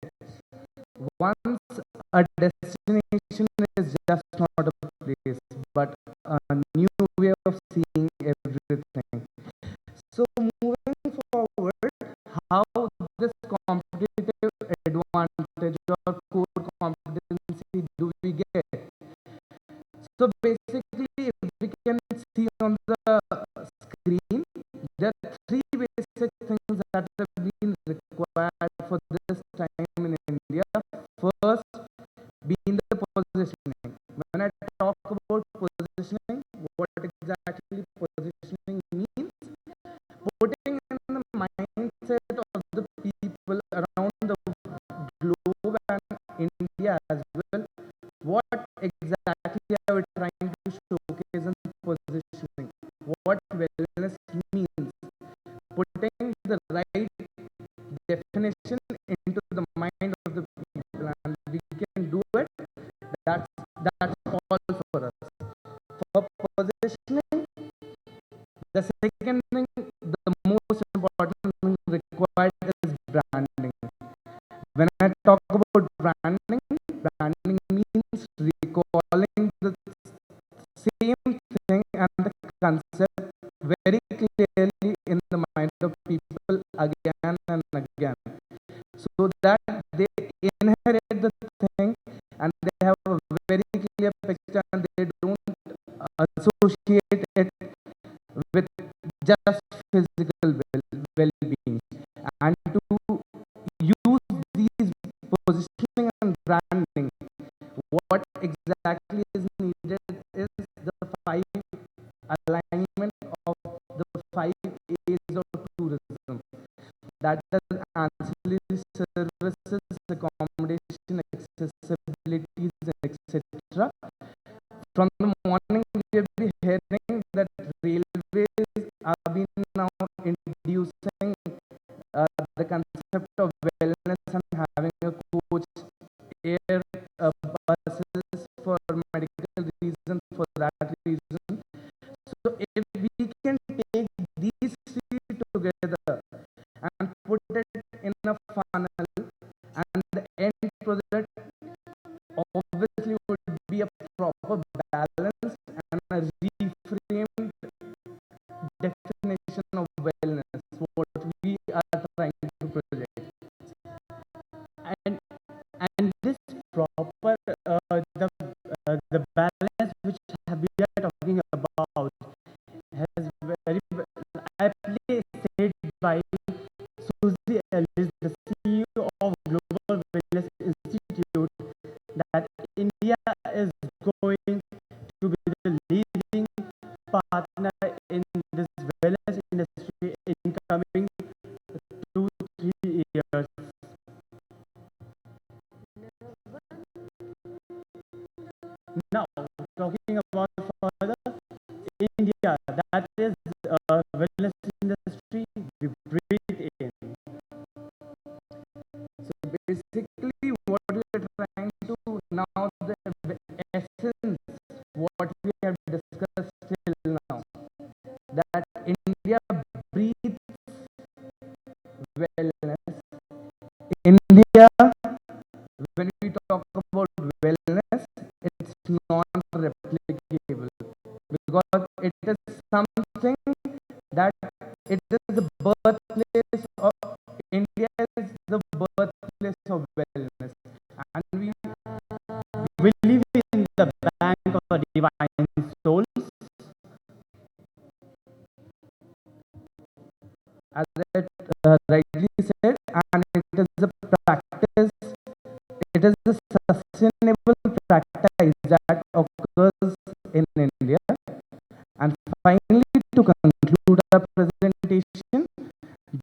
once a destination is just not a place, but a new way of seeing everything. So moving forward, how this competitive advantage or core competency do we get? So basically, if we can see on the screen, there are three basic things that have been required for this time in India. First, being the positioning. When I talk about positioning, what exactly positioning what wellness means, putting the right definition into the mind of the people, and we can do it. That's that's all for us. For positioning, the second thing, the most important thing required is branding. When I talk about branding, branding means recalling the same thing and the concept very clearly in the mind of people again and again, so that they inherit the thing and they have a very clear picture and they don't associate it with just physical well-being. And to use these positioning and branding, what exactly is needed is the five alignment of the 5 A's of tourism. That is ancillary services, accommodation, accessibilities, and etc. From the morning, we have been hearing that railways are been now introducing the concept of wellness and having a coach, air buses for medical reasons, for that reason. So if we can take these three together and put it in a funnel, and the end product obviously would be a proper balance and a reframed definition of wellness, what we are trying to project. And this proper the balance which we are talking about has very I play said by Susie Ellis, the CEO of Global Wellness Institute, that India is going to be the leading partner in this wellness industry in coming 2-3 years. Now, talking about further, India, that is wellness industry we breathe in. So basically, what we are trying to now, the essence, what we have discussed till now, that India breathes wellness. India, when we talk about wellness, it's non-replicable because it is something that it is the birthplace of India, is the birthplace of wellness, and we believe in the bank of the divine souls, as I rightly said, and it is a practice. It is a sustainable practice that occurs in India. And finally, to conclude our presentation,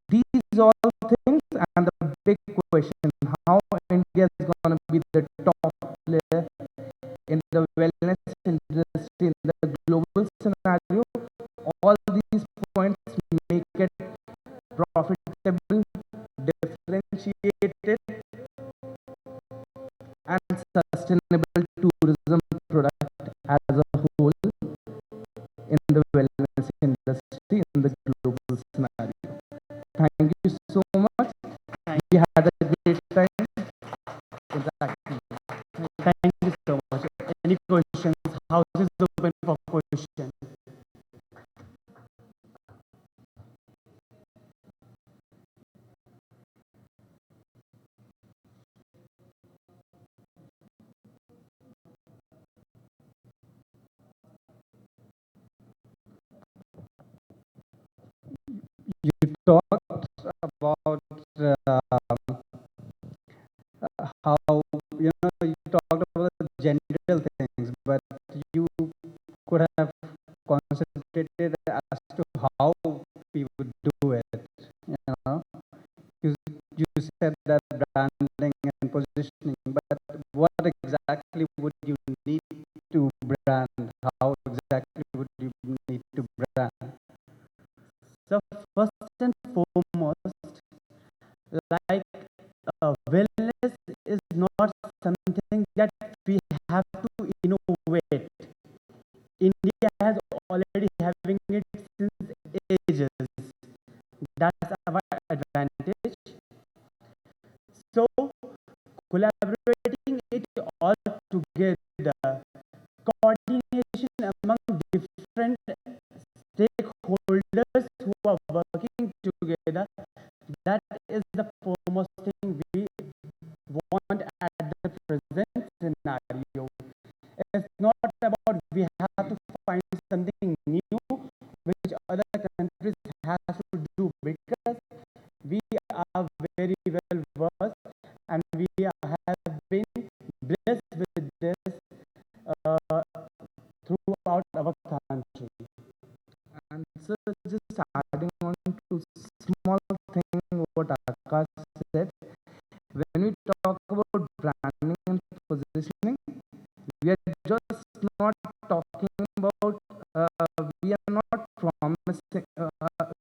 these all things and the big question, how India is going to be the top player in the wellness industry in the global scenario, all these points make it profitable, differentiated, and sustainable tourism product as a whole in the wellness industry in the global scenario. Thank you so much. We had a great time interacting. Thank you so much. Any questions? House is open for questions. You talked about how, you talked about the general things, but you could have concentrated as to how we would do it. You, you said that branding and positioning, but what exactly would you need to brand? How exactly would you need to brand? That's our advantage. So collaborating it all together, coordination among different stakeholders who are working together, that is the foremost thing we want at the present scenario. It's not about we have to find something new which other countries have to do, because we are very well versed and we have been blessed with this uh, throughout our country. And so just adding on to small thing what Akash said, when we talk about branding and positioning, we are just not talking about, we are not promising,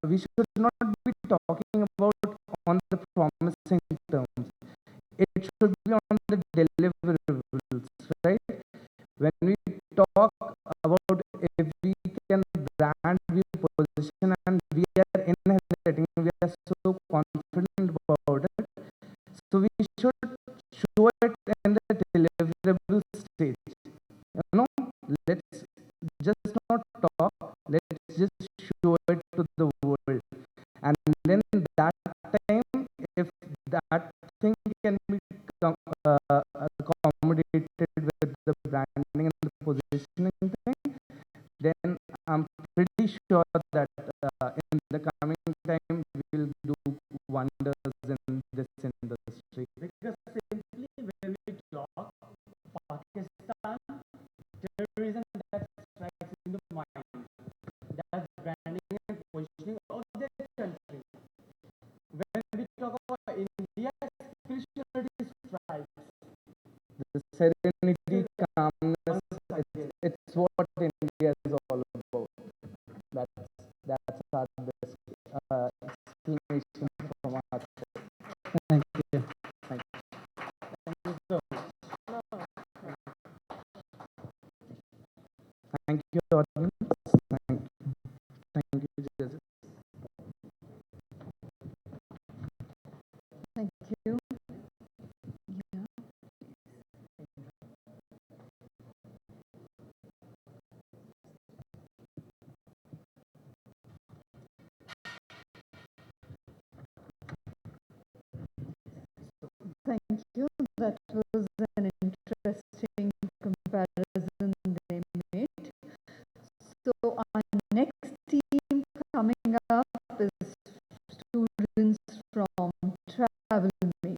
we should not be talking about on the promising terms. It should be on the deliverables, right? When we talk about if we can brand, we position, and we are inheriting, we are so confident about it. So we should show it in the deliverable stage. You know, let's just not talk, let's just show it to the world. And then that time, if that thing can be accommodated with the branding and the positioning thing, then I'm pretty sure that in the coming time we will do wonders in this industry. Because simply when we talk Pakistan, terrorism that strikes in the mind, that's branding and positioning of their country. When we talk about India, spirituality strikes. The serenity, calmness, it's what India is all about. That's our best explanation from our side. Thank you. Thank you. So, Thank you, audience. Thank you. Thank you, judges. Thank you. Yeah. Thank you. That was an interesting comparison they made. So our next team coming up is students from Travel Mate.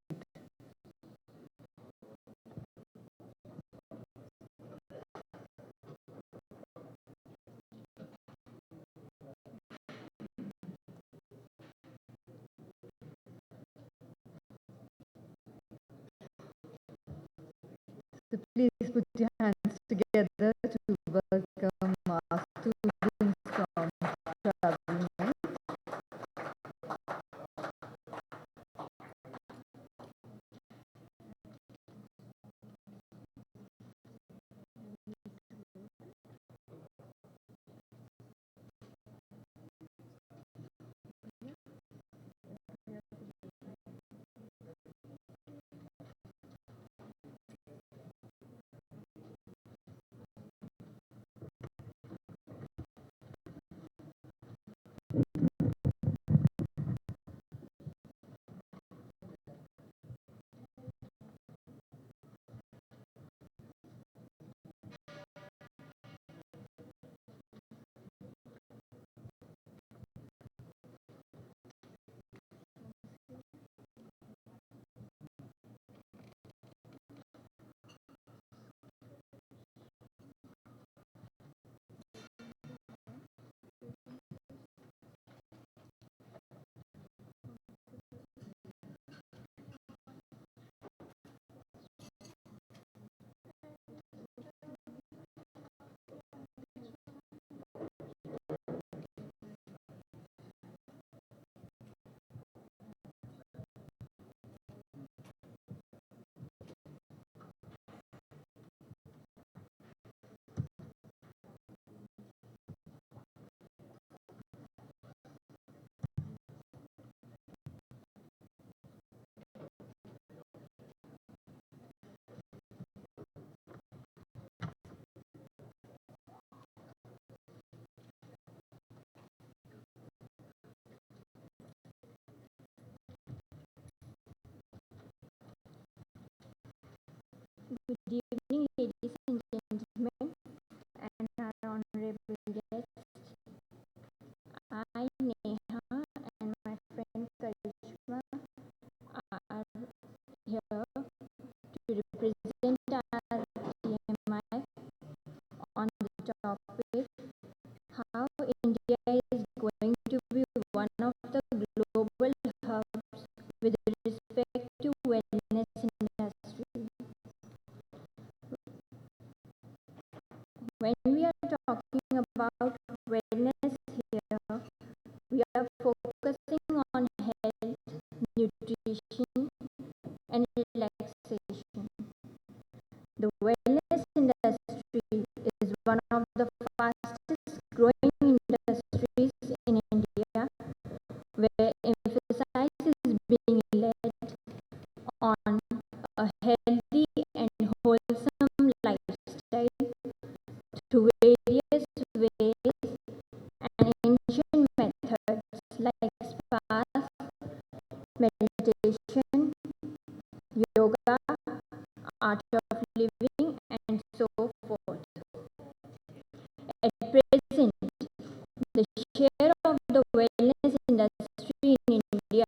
So please put your hands together to welcome our students from Travel Mate. Good evening, ladies and gentlemen, and our honorable guests. I, Neha, and my friend Karishma are here to represent our TMI on the topic how India is going to be one of the global hubs with respect to wellness industry. When we are talking about wellness here, we are focusing on health, nutrition, and relaxation. The wellness industry is one of the fastest growing industries in India, where emphasis is being laid on a healthy and wholesome lifestyle through various ways and ancient methods like spas, meditation, yoga, art of living, and so forth. At present, the share of the wellness industry in India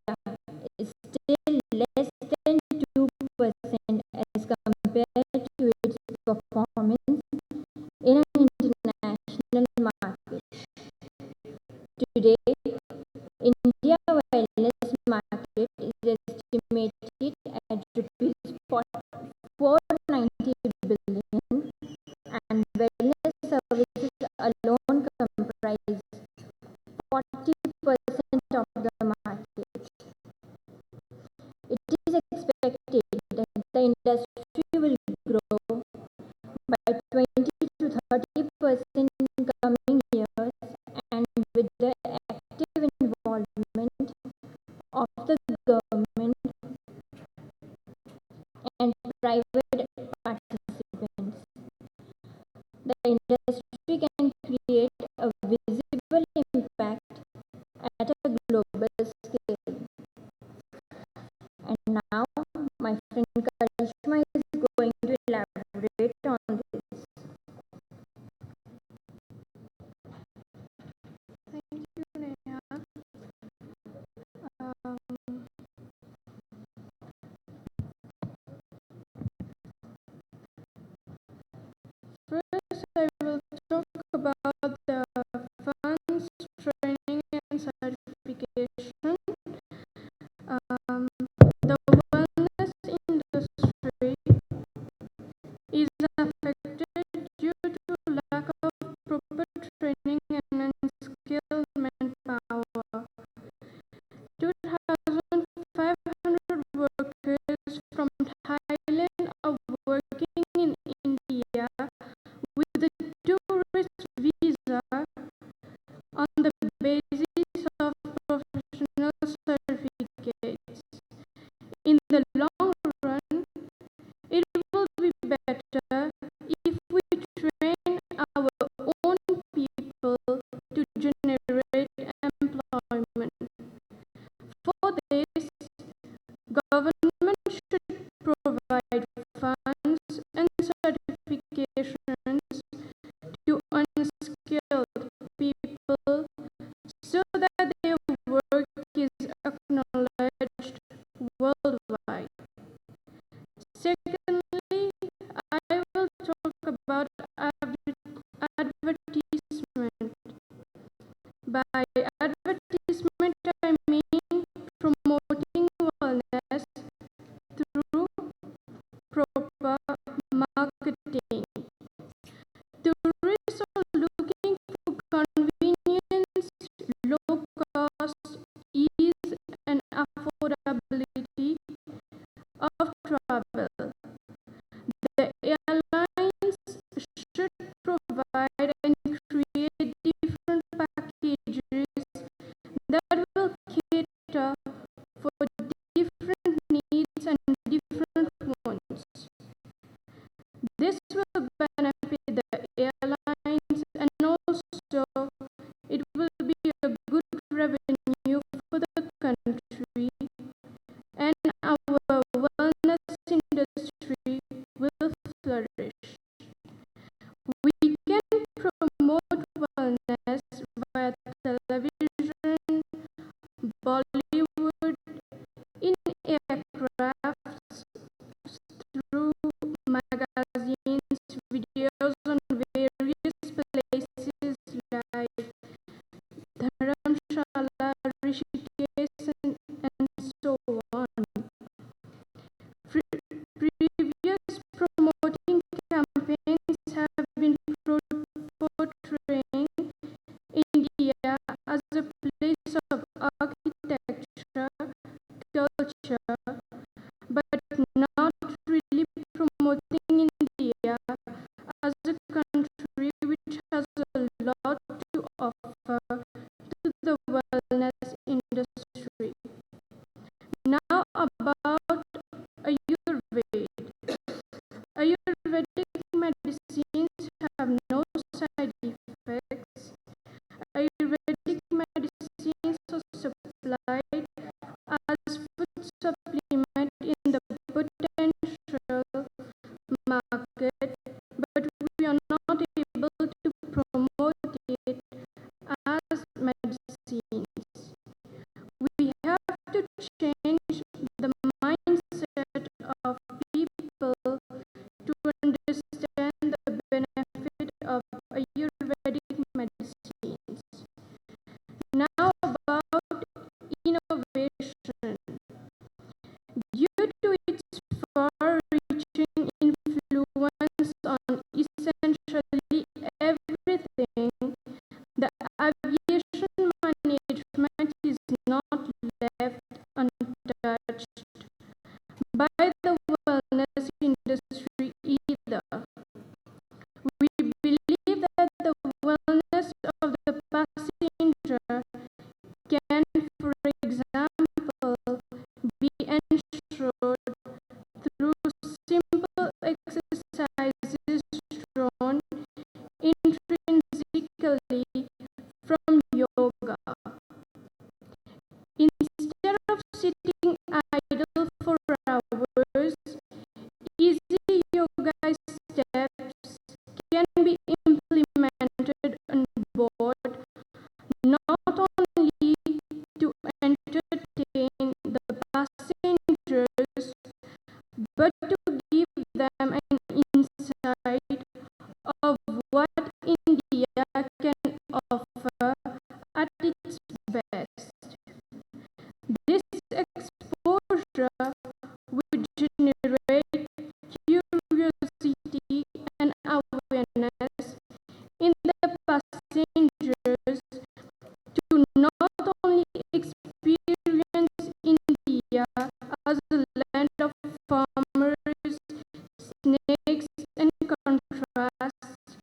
is still less than 2% as compared to its performance in an international market. Today, India wellness market is estimated at rupees 490 billion, and wellness services alone comprise 40% of the market. It is expected that the industry will grow by 20 to 30% in coming years, and with the active involvement of the government and private participants, the industry can create a visible impact at a global scale. And now, my friend Karishma is going to elaborate on this. Thank you, Neha. First, I will talk about the funds, training, and certification. The wellness industry is affected due to lack of proper training and unskilled manpower. 2,500 workers from Thailand are working in India with a tourist visa on the basis of professional certificates. In the long run, it will be better if we train our own people to generate employment. For this, government should provide funds and certifications to unskilled people so that their work is acknowledged worldwide. Secondly, I will talk about advertisement. By advertisement, I mean promoting wellness through proper marketing. Tourists are looking for convenience, low cost, ease, and affordability of travel. The airlines should provide and create different packages Dharamshala, Rishikesh, and so on. Previous promoting campaigns have been portraying India as a place of architecture, culture, but not really promoting India as a country which has a lot to offer to the wellness industry. Now about Ayurveda. Ayurvedic medicines have no side effects. Ayurvedic medicines are supplied as food supplement in the potential market, but we are not able to promote it as medicines. We have to change the mindset of people to understand the benefit of Ayurvedic medicines. Now about innovation. Due to its far-reaching influence on essentially everything, the aviation management is not left untouched by the wellness industry either. We believe that the wellness of the passenger can, for example, be ensured through simple exercises drawn intrinsically from yoga. Instead of sitting idle for hours, easy yoga steps can be implemented on board, not only to entertain the passengers, but to give them an insight of what India can offer at its best. This exposure would generate curiosity and awareness in the passengers to not only experience India as a land of farmers, snakes, and contrasts,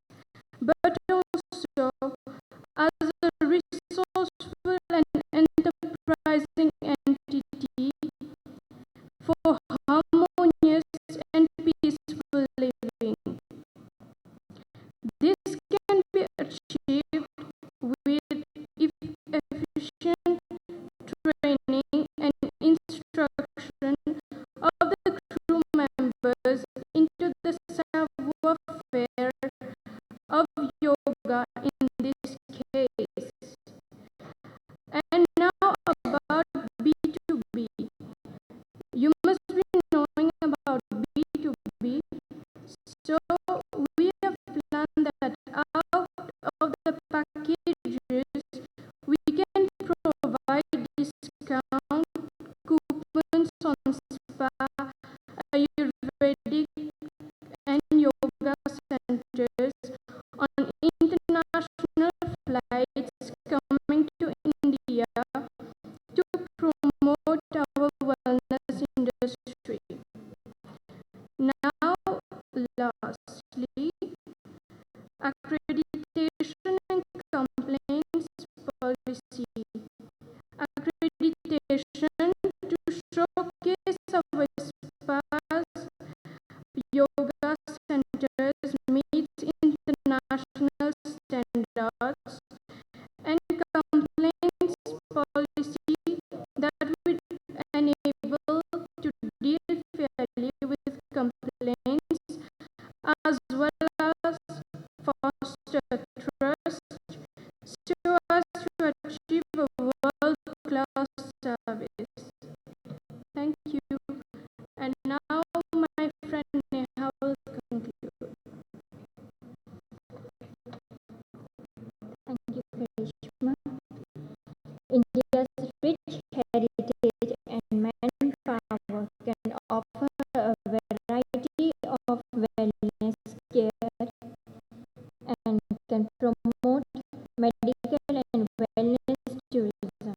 but also as a resourceful and enterprising entity for harmonious and peaceful living. This can be achieved with efficient training and instruction of the crew members into the savoir-faire of yoga in this case. And now about B2B. You must be knowing about B2B, so we have planned that out of the packages we can provide discount coupons on spa, Ayurvedic and yoga centers on international flights coming to India to promote our wellness industry. Now, lastly, accreditation and complaints policy. Accreditation to showcase our spas, yoga centers meets international standards, and complaints policy that would enable to deal fairly with complaints as well as foster trust so as to achieve a world-class service. Thank you. And now my friend Neha will conclude. Thank you, Karishma. India's rich heritage and manpower can offer a variety of wellness care and can promote medical and wellness tourism.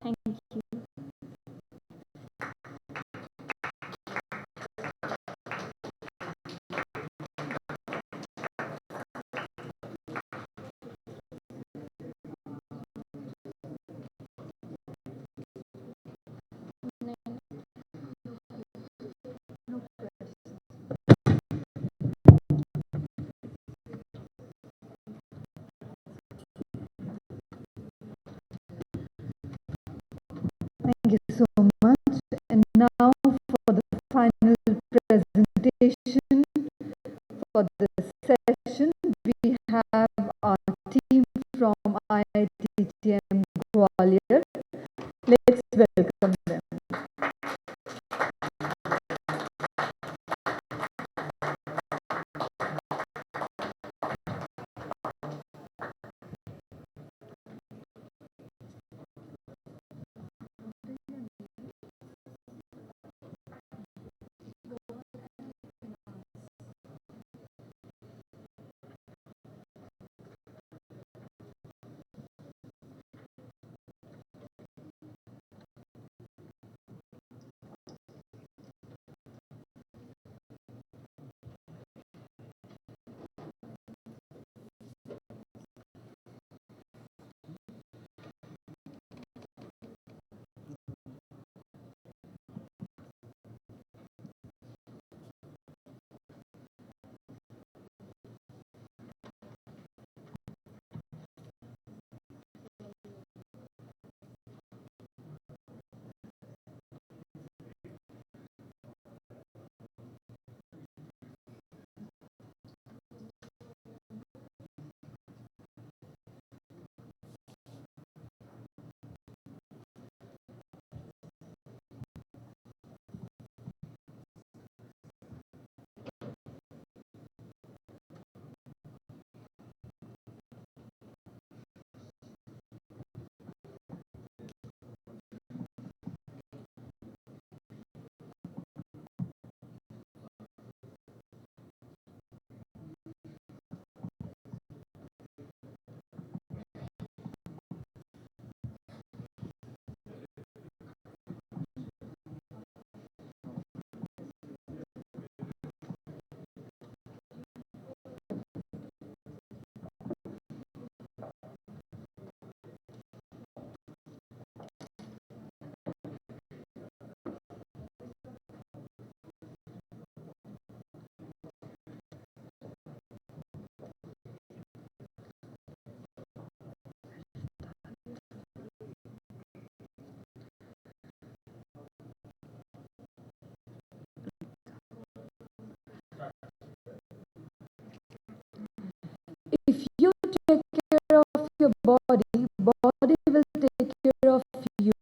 Thank you. Thank you so much. And now for the final presentation for this session, we have our team from IITTM Gwalior. Let's welcome them. If you take care of your body, body will take care of you.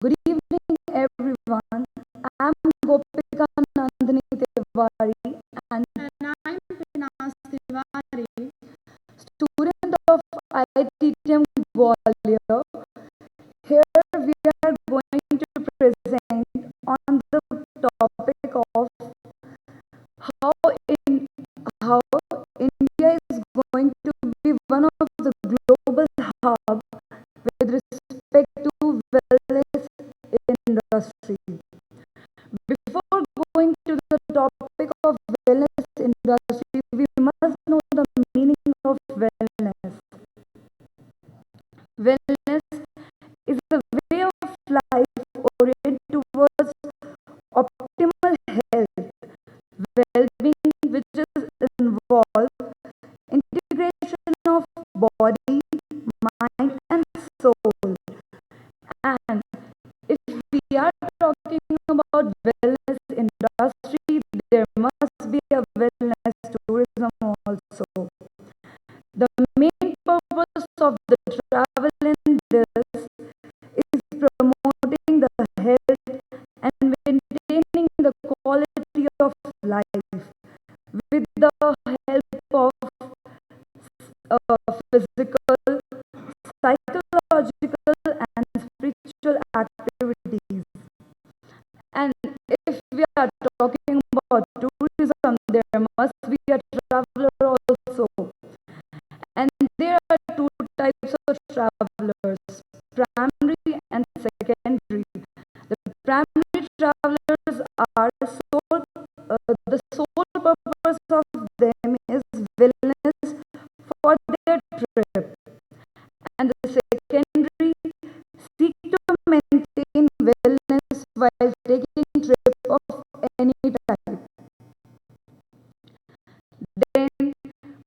Good evening, everyone. I'm Gopika Nandini Tiwari, and I'm Tiwari, student of IATO Gwalior. Here we are going to present on the topic of how how India is going to be one of the global hub with respect to wellness industry. Before going to the topic of wellness industry, we must know the meaning of wellness. Wellness is a way of life oriented towards optimal health, well-being, which is involved integration of body, mind, and soul. And if we are talking about wellness industry, there must be a wellness tourism also. The main purpose of the travel in this is promoting the health and maintaining the quality of life with the help of physical, psychological, psychological and spiritual activities. And if we are talking about tourism, there must be a traveler also. And there are two types of travelers, primary and secondary. The primary travelers are the sole purpose of them is wellness for their trip. And the secondary seek to maintain wellness while taking trip of any type. Then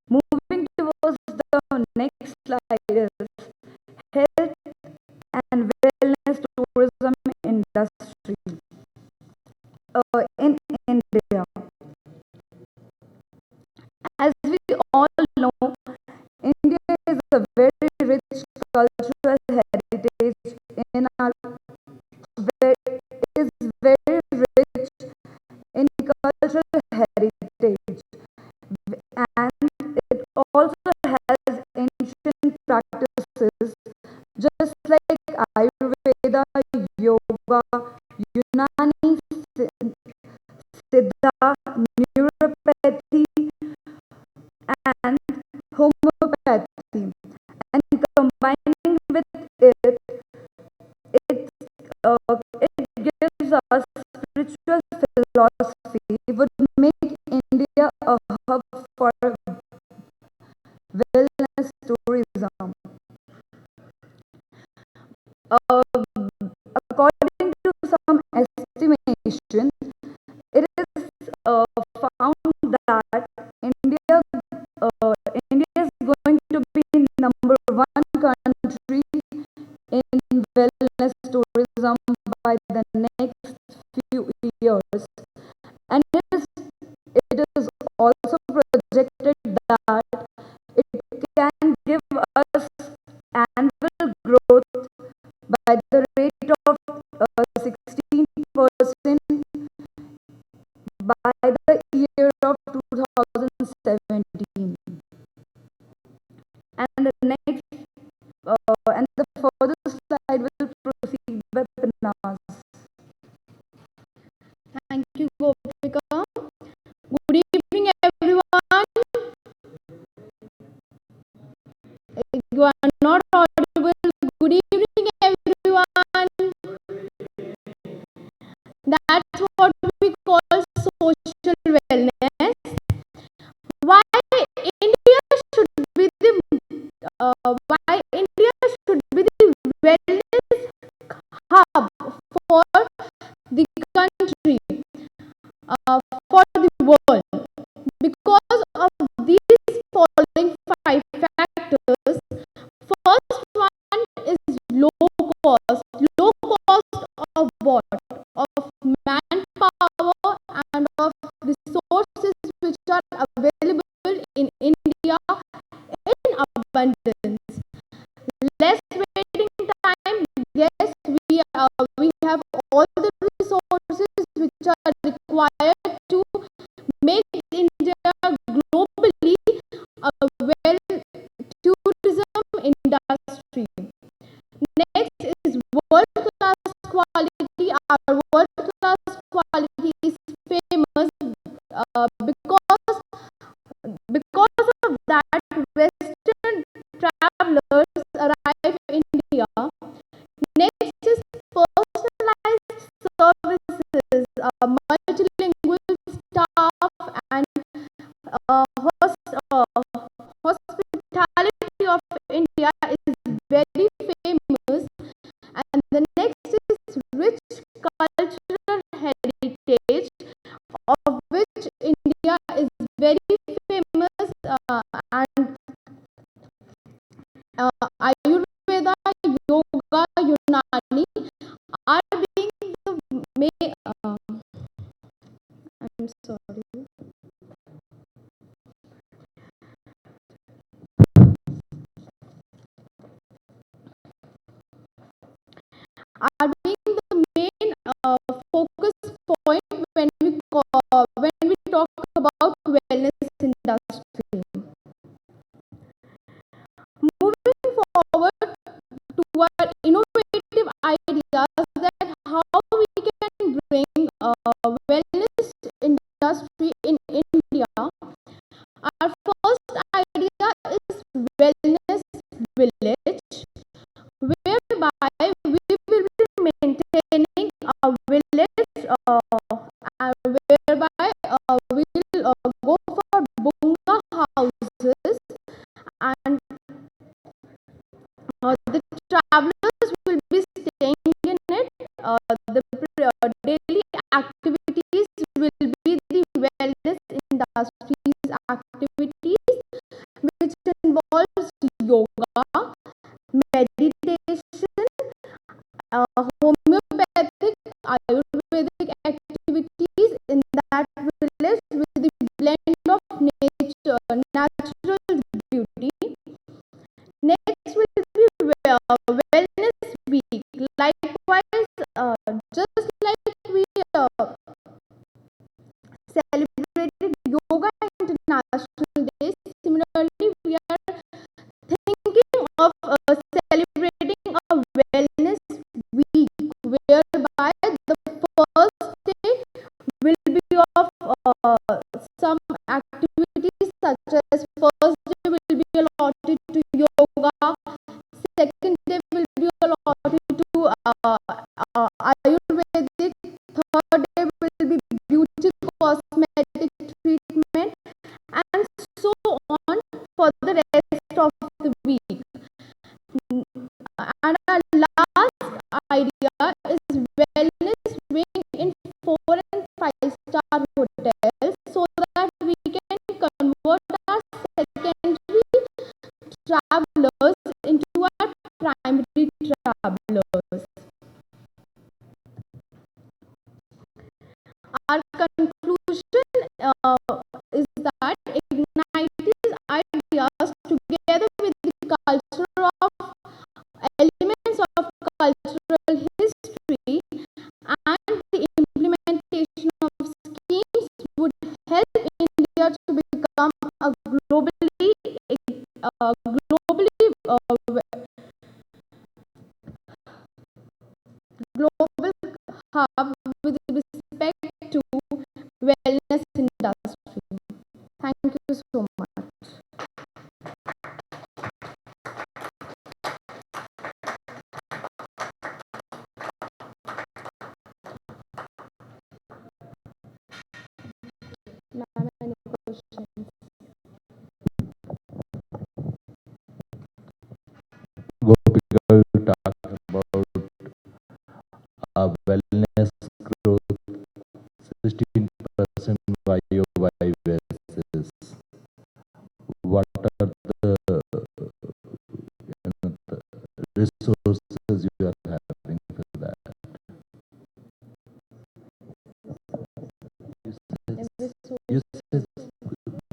moving towards the next slide is health and wellness tourism industry in India. As we all know, India is a very rich cultural heritage in our is very rich in cultural heritage, and it also has ancient practices just like Ayurveda, yoga, Unani, Siddha, neuropathy, and homeopathy. And combining with it, it gives us spiritual philosophy, would make India a hub for wellness tourism. Uh, According to some estimation, it is found that India, India is going to be number one country in wellness tourism by the next few years. And it is also projected that it can give us annual growth by the rate of 16% by the year of 2017. And the next and the further slide will proceed with Pinaz. Thank you, Gopika. Good evening, everyone. You are not audible. Good evening, everyone. That's what we call social wellness. Why India should be the why India should be the wellness hub for the country, for the world, because of these following five factors. First one is low cost. Low cost of what? Of manpower and of resources which are available in India in abundance. Less waiting time. Yes, we have all the resources which are required to make India globally a well tourism industry. Next is world class quality. Our world class quality is famous because of that Western travelers arrive in India. Next is personalized services, multilingual staff, and hospitality of India is very famous. And the next is rich cultural heritage, of which India is very famous, and Ayurveda, yoga, Unani are being the main. I'm sorry. Are being the main focus point when we talk about wellness industry. Moving forward to innovative ideas that how we can bring wellness industry in India. Our first idea is wellness village, whereby we will be maintaining a village whereby we will go for bunga houses, and the travelers will be staying in it. The daily activities will be the wellness industries activities, which involves yoga, meditation, homeopathic, Ayurvedic activities in that village with the blend of nature, natural beauty. Next will be wellness week. Likewise, just like we celebrated Yoga International Day, similarly we are thinking of celebrating a wellness week, whereby the first day will be of some activities such as first day will be allotted to yoga, second day will be allotted to Ayurvedic, third day will be beauty cosmetic treatment, and so on for the rest of the week. And our last idea is wellness wing in 4 and 5-star hotels, so that we can convert our secondary travelers into our primary travelers. Our conclusion is that ignite these ideas together with the culture of elements of cultural history and the implementation of schemes would help India to become a globally global hub with respect to wellness industry. Thank you so much. Ma'am, any questions? Gopika, you talked about wellness growth 16% YOY basis. What are the resources you are having for that? You said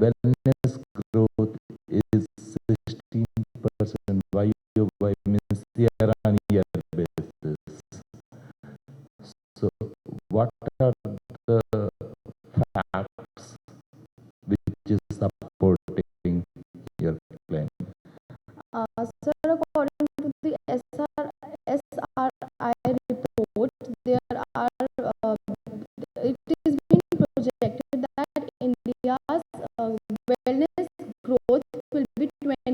wellness growth is 16% YOY, means year-on-year basis. So what are the facts which is supporting your claim? Sir, according to the SRI report, there are it is being projected that India's wellness growth will be 20%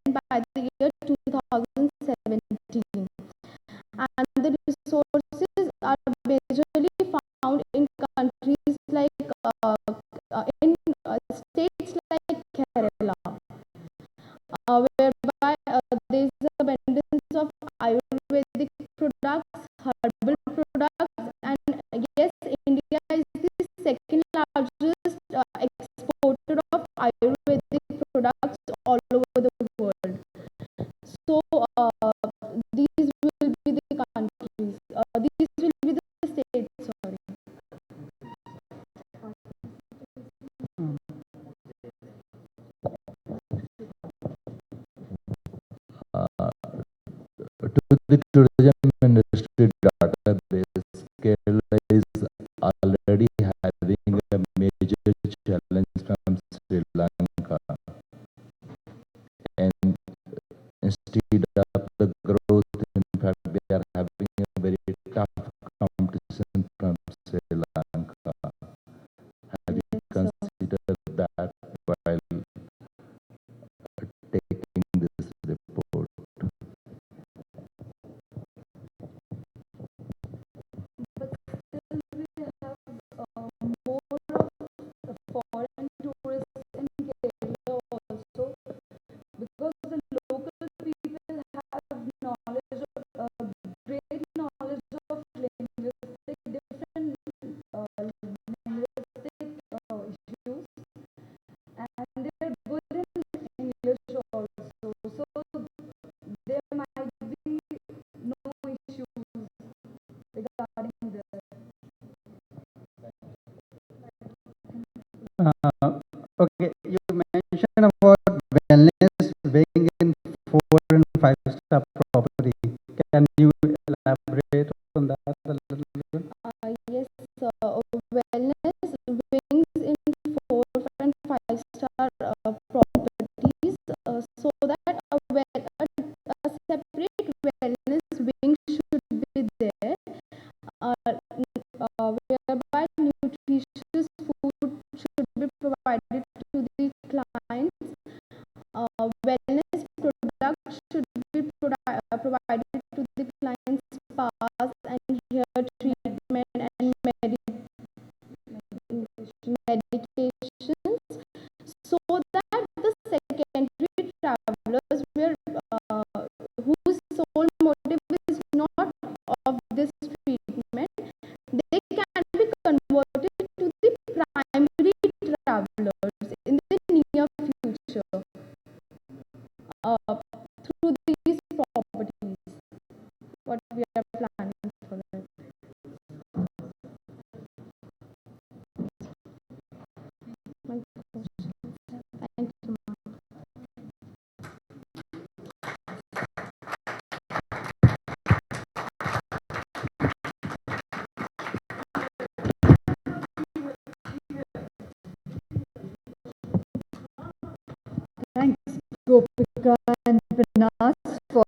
by the year 2017, and the resources are majorly found in countries like in states like Kerala, whereby there is abundance of Ayurvedic products, herbal products, and yes, India is the second largest exporter of Ayurvedic products all over the world. So these will be the countries, these will be the states, sorry. To the tourism industry database, Kerala is already having a major challenge from Sri Lanka, and instead of the growth Okay, you mentioned about wellness being in 4 and 5 star property. Can you elaborate on that a little bit? Yes, wellness wings in 4 and 5 star properties, so that a separate wellness wing should be there, whereby nutritious food should be provided to the clients. Wellness products should be provided to the clients, spas and hair treatment and medications, so that the secondary travelers whose sole motive is not of this treatment, they can be converted to the primary travelers in the near future, through these properties, what we are planning for that. My question. Thank you, ma'am. Thanks, Gopika and Vinas, for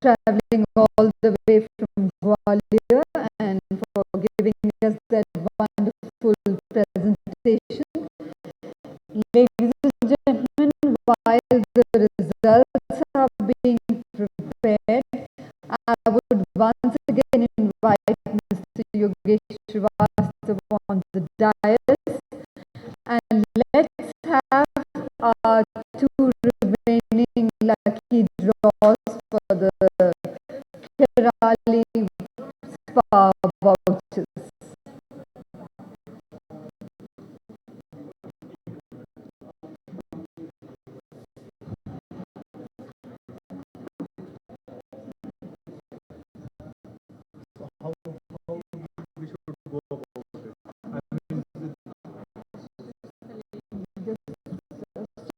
traveling all the way from Gwalior and for giving us that wonderful presentation. Ladies and gentlemen, while the results are being prepared, I would once again invite Mr. Yogesh Srivastava on the dais, and let's have our two remaining lucky draws for the Kerala Spa vouchers.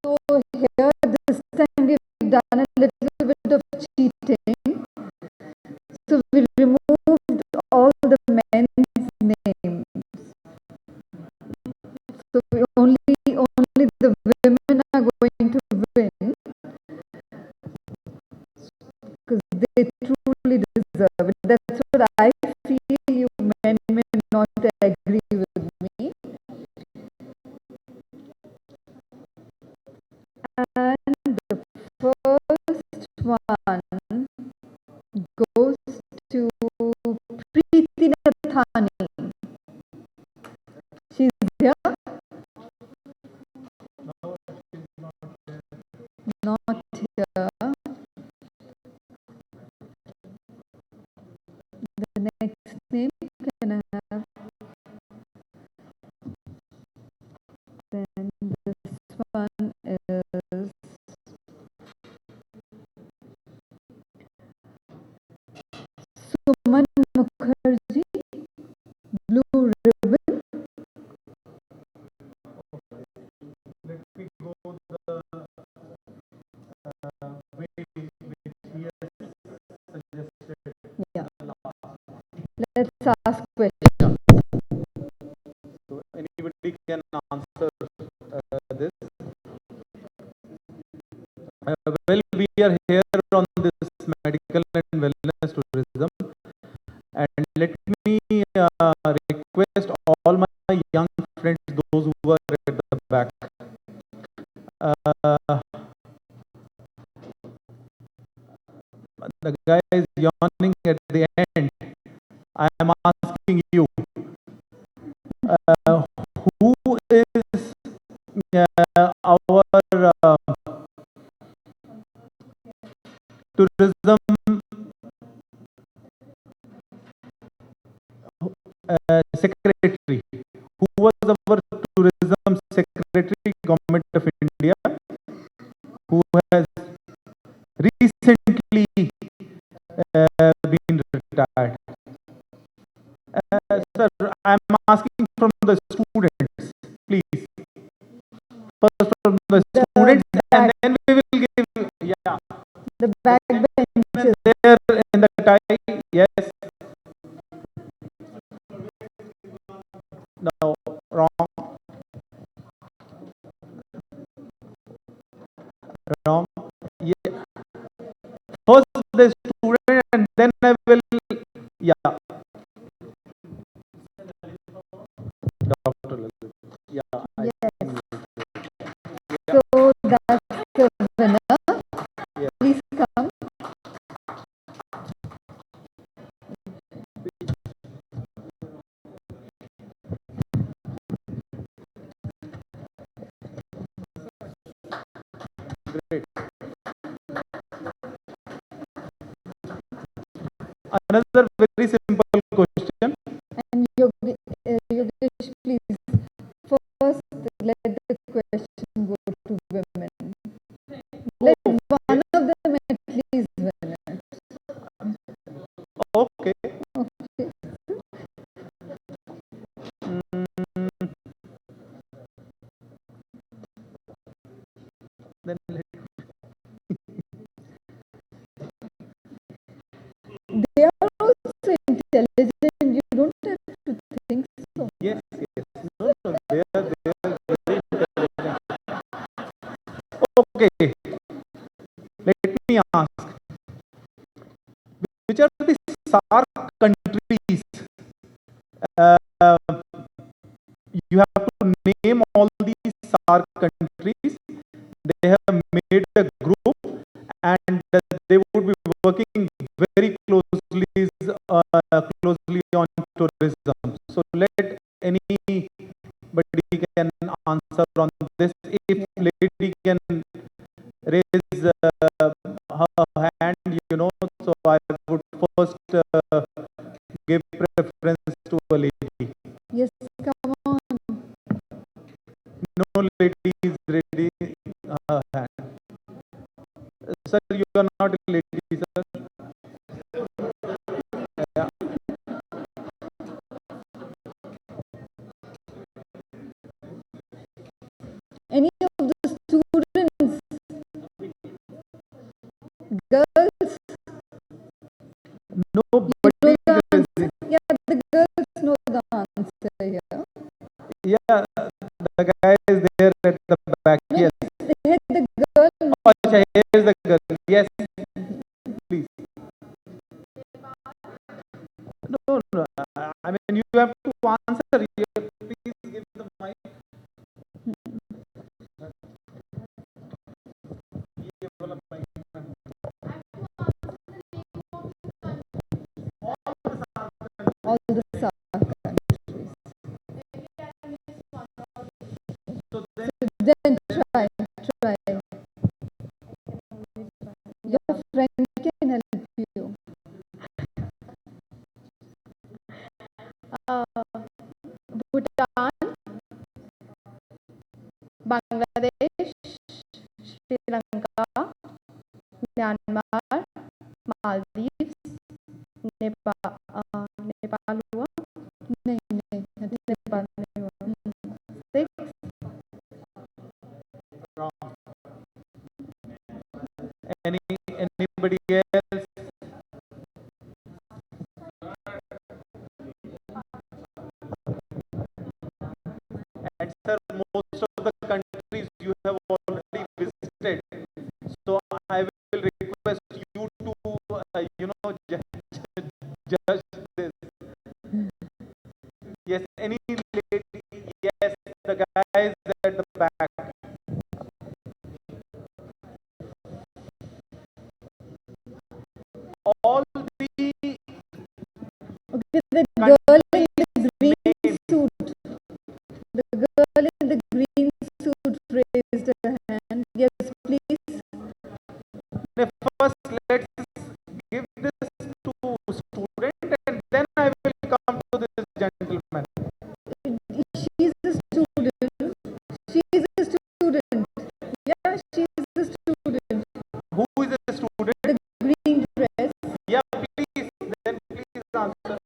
So here this time we've done a little bit of cheating. So we removed all the men's names. So only the women are going to win because they truly deserve it. That's what I feel. You men may not agree with me. And the first one goes to Preeti Nathani. She's here? Not here. The next name, can I have? Then this one is Suman Mukherjee, Blue Ribbon. Let me go the way which he has suggested. Yeah. Let's ask questions. So anybody can answer this. Well, we are here on this medical and wellness tourism, and let me request all my young friends, those who are at the back. The guy is yawning at the end. I am asking you, who is our tourism secretary? Who was our tourism secretary, Government of India, who has recently been retired? Sir, I am asking from the students, please. from the students, and then we will give, yeah, the backbenchers. there in the tie, yes, no, wrong, wrong, yeah, first the student, and then I will, yeah, Dr. Lalit. Yeah, Yes. So that's the winner. yeah. Please come. Great. Another very simple question. And Yogesh, please, first let the question go to women. Let one of them at least win it. Okay. Okay. Then They are also intelligent. You don't have to think so. yes, yes. No, no, they are very intelligent. Okay. Let me ask. Which are the SAARC countries? Uh, you have to name all these SAARC countries. They have made a group, and they would be working very closely on tourism. So let anybody can answer on this. If lady can raise her hand, so I would first give preference to a lady. Yes, come on. No lady is ready. Hand. Sir, you are not a lady, sir. Yeah. Any of the students, girls, Nobody you know the is answer? raising. Yeah, the girls know the answer here. Yeah, the guy is there at the back. No, Yes. hit the girl. Oh, here's the girl. Yes, please. No, no. I mean, you have to answer. Please give the mic. All the SAARC countries. So then, Then try. Your friend can help you. Bhutan, Bangladesh, Sri Lanka, Myanmar, Maldives, Nepal हुआ, नहीं, Nepal नहीं हुआ. 6. wrong. Anybody else? And sir, most of the countries you have already visited. So I will request you to, judge this. Yes, any lady? Yes, the guys at the back. All the Okay, the girl in the green names. suit. The girl in the green suit raised her hand. Yes, please. First, let's give this to student, and then I will come to this gentleman. She's a student. She's a student. Yeah, she's a student. Who is a student? The green dress. Yeah, please. Then please answer.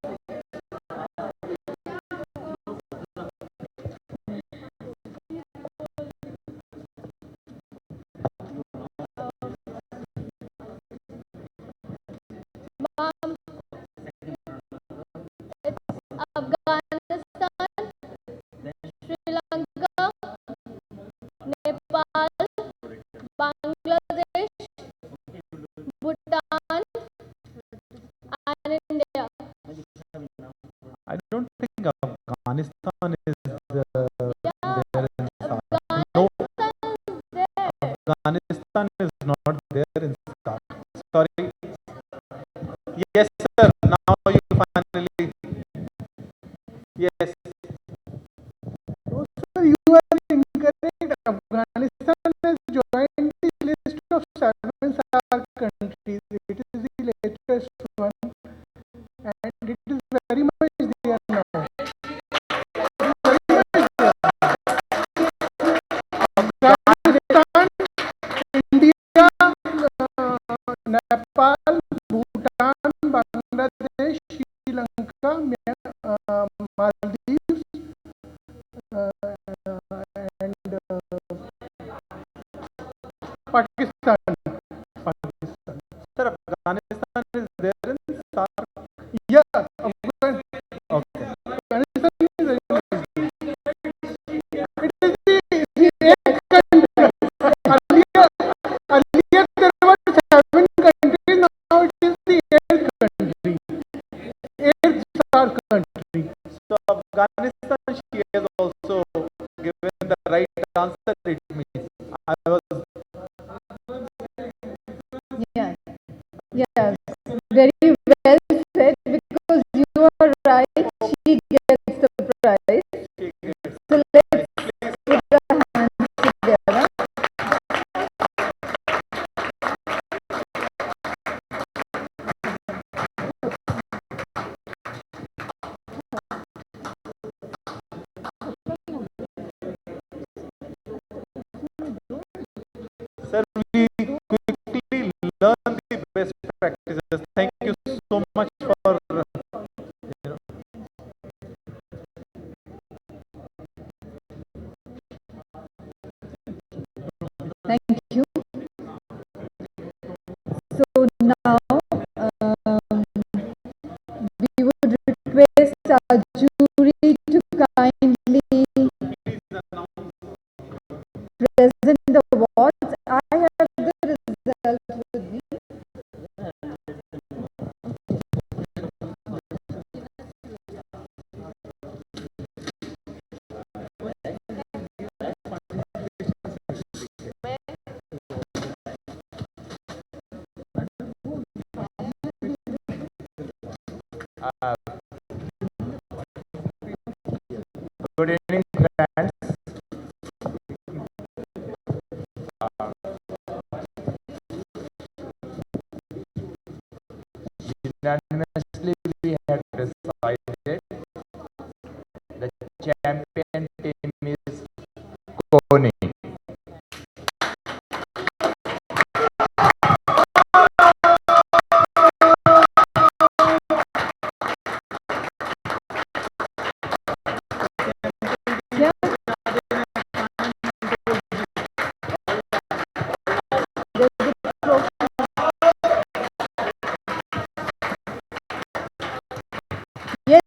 I don't think Afghanistan is there in SARC. No, Afghanistan is not there in SARC. Sorry. Yes, sir. Now you finally. Yes. So you are incorrect. Afghanistan has joined the list of 7 SARC countries. It is the latest one, and it is very much there now. Afghanistan, India, Nepal, Bhutan, Bangladesh, Sri Lanka, Maldives, and Pakistan. Pakistan. Sir, Afghanistan is there in SARC. Yeah, Afghanistan. Okay. Afghanistan is very much there. It is the eighth country. Earlier there were 7 countries. Now it is the eighth country. Eighth SARC country. So Afghanistan, she has also given the right answer. It means I was. Yeah. Yes. Very well said, because you are right. She gets the prize. So let's put the hands together. Sir, we quickly learn the best practices. Thank you so much for. Thank you. So now we would request our jury to kindly present the awards. I have the results with me. Good evening, friends. Unanimously, we have decided the champion team is Hony. Yeah. Yes,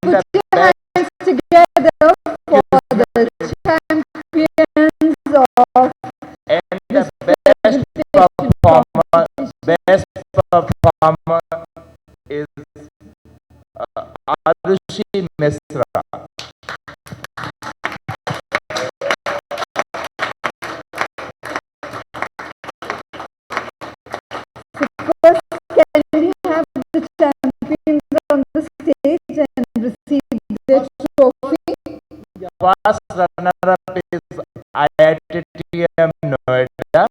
put your hands together for the champions of And this the best performer is Arushi Misra. First, can we have the champions on the stage and receive their trophy? First runner-up is IATO Noida.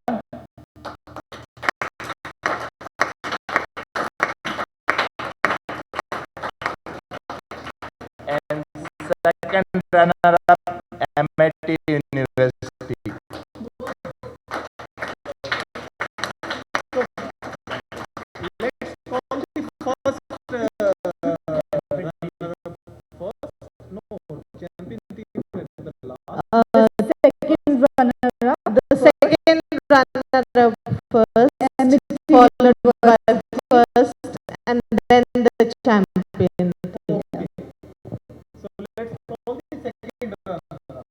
And second runner-up MIT University. Let's call the first runner-up first. No, champion team at the last. Second runner-up, The second runner-up first, followed by first, and then the champion. Okay. So let's call the second runner-up.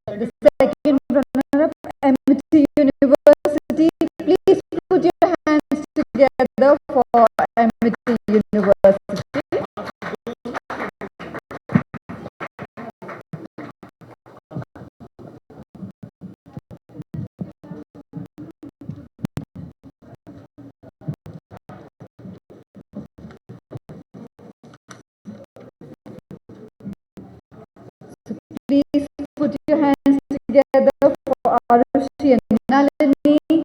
the second runner-up, MIT University. Please put your hands together for MIT University. Please put your hands together for Arushi and Nalini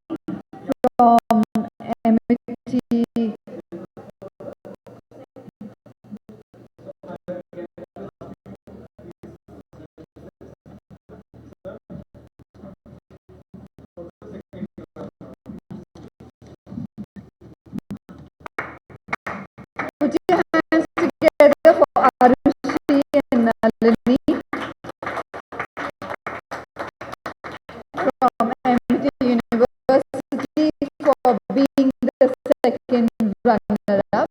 from MIT. Put your hands together for Arushi and Nalini from MIT University for being the second runner-up.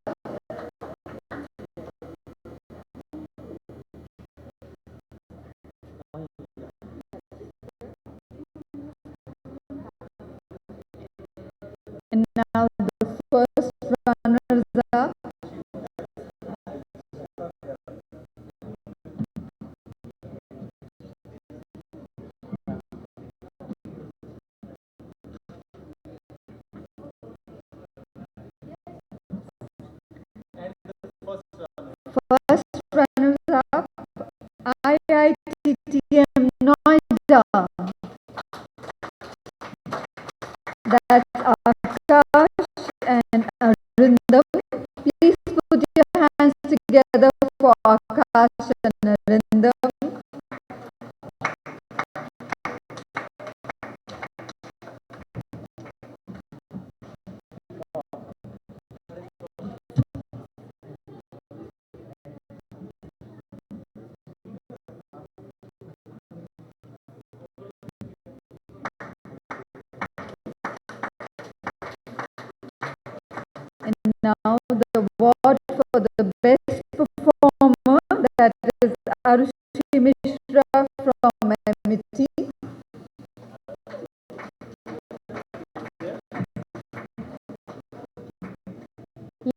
And now the first runners-up. First runners-up, IITTM Noida. That's Akash and Arindam. Please put your hands together for Akash and Arindam. And now the award for the best performer, that is Arushi Mishra from MIT.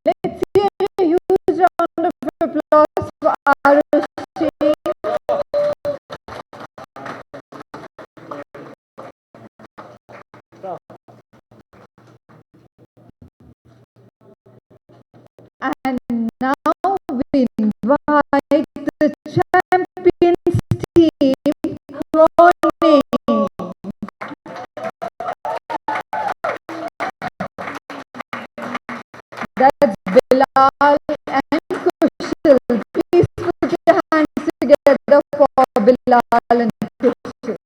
Let's hear a huge round of applause for Arushi. And now we invite the champions team, Hony. That's Bilal and Kushal. Please put your hands together for Bilal and Kushal.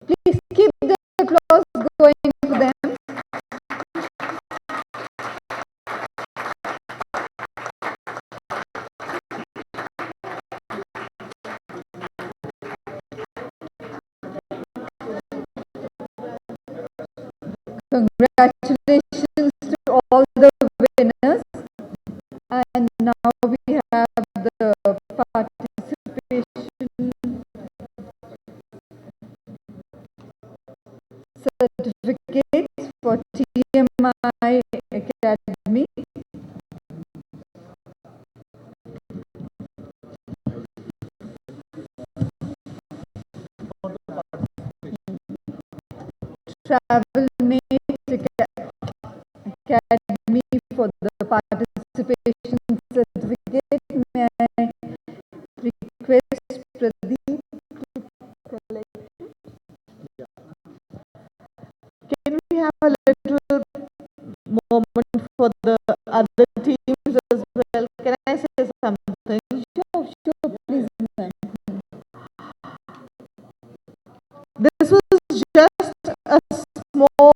Please keep the applause going for them. Congratulations to all the winners. And now we have the participation certificates for TMI Academy. Travel Mate Academy for the participation certificate. May I request Pradeep to collect? Can we have a little moment for the other teams as well? Can I say something? Sure, please, ma'am. This was just a small.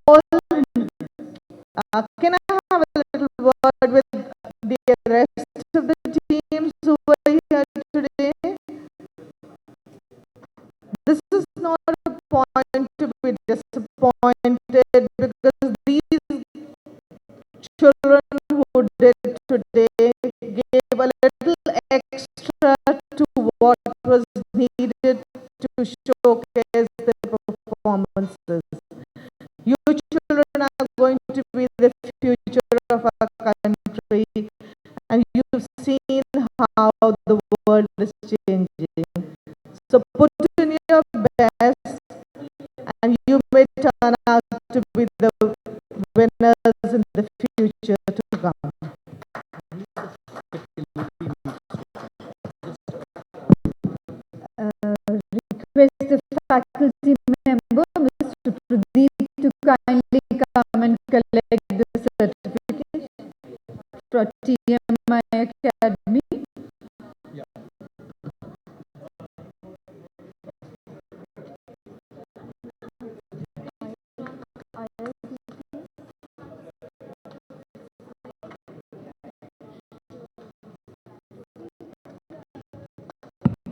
Can I have a little word with the rest of the teams who were here today? This is not a point to be disappointed because these children who did today gave a little extra to what was needed to showcase their performances. You children are going to be the future of our country, and you've seen how the world is changing. So put in your best, and you may turn out to be the winners in the future to come. Request the faculty member, Mr. Pradeep, to kindly come and collect the certificate for TMI Academy.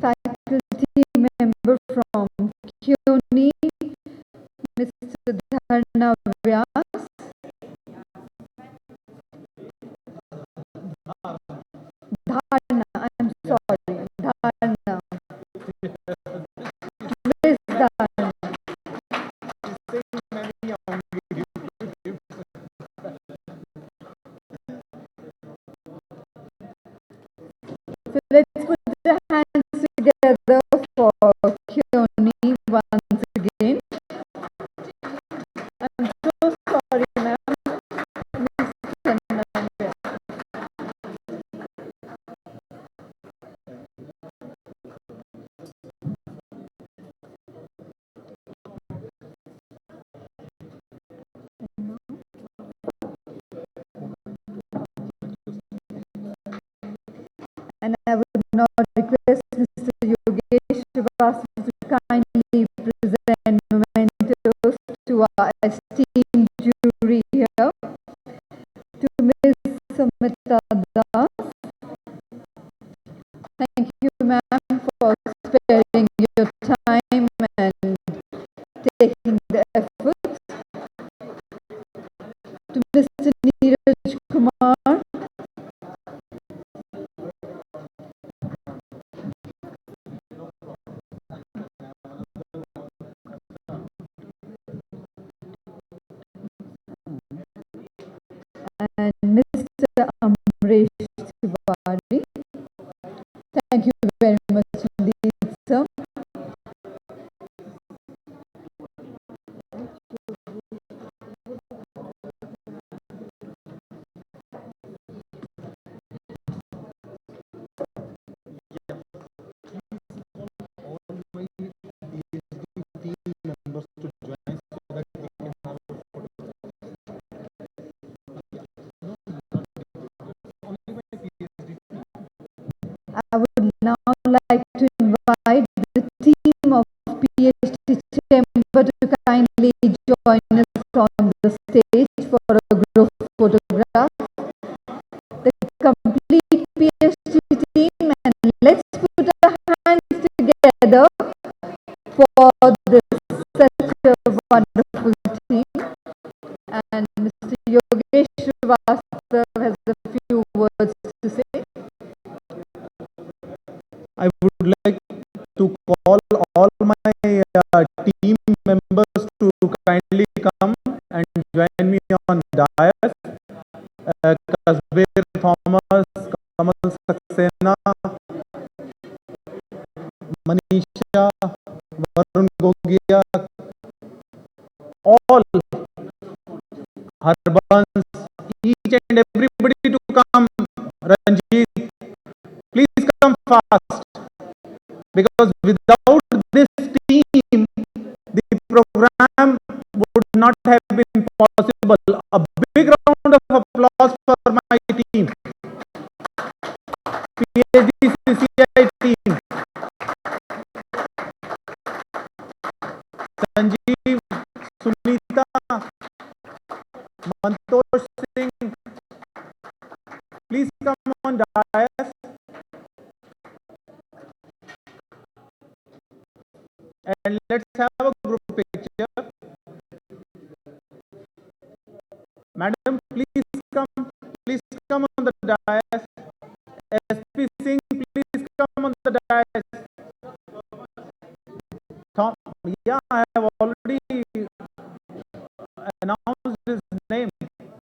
Faculty member from Hony, Mr. Dharna Vyas. Dharna, I'm sorry, Dharna. Miss Dharna. So let's put the hands together for Hony once again. I'm so sorry, ma'am. Miss Dharna Vyas. And I would now request Mr. Yogesh Srivastava to kindly present mementos to our esteemed jury here. To Ms. Samita Das. Thank you, ma'am, for sparing your time and taking the effort. To Mr. Neeraj Kumar. And Mr. Amaresh Tiwari. Thank you very much indeed, sir. I would now like to invite the team of PhD Chamber to kindly join us on the stage for a group photograph. The complete PhD team, and let's put our hands together for this such a wonderful team. And Mr. Yogesh Srivastava has a few words to say. I would like to call all my team members to kindly come and join me on dais. Kasbir Thomas, Kamal Saxena, Manisha, Varun Gogia, all Harbans, each and everybody to come. Ranjit, please come fast, because without this team, the program would not have been possible. A big round of applause for my team, PhD CCI team. Sanjeev, Sunita, Mantosh Singh, please come on dais. And let's have a group picture. Madam, please come on the dais. SP Singh, please come on the dais. Yeah, I have already announced his name.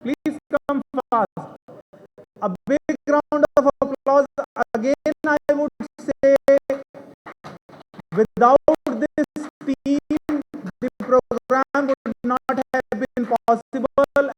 Please come fast. A big round of applause. Again, I would say, without this team, the program would not have been possible,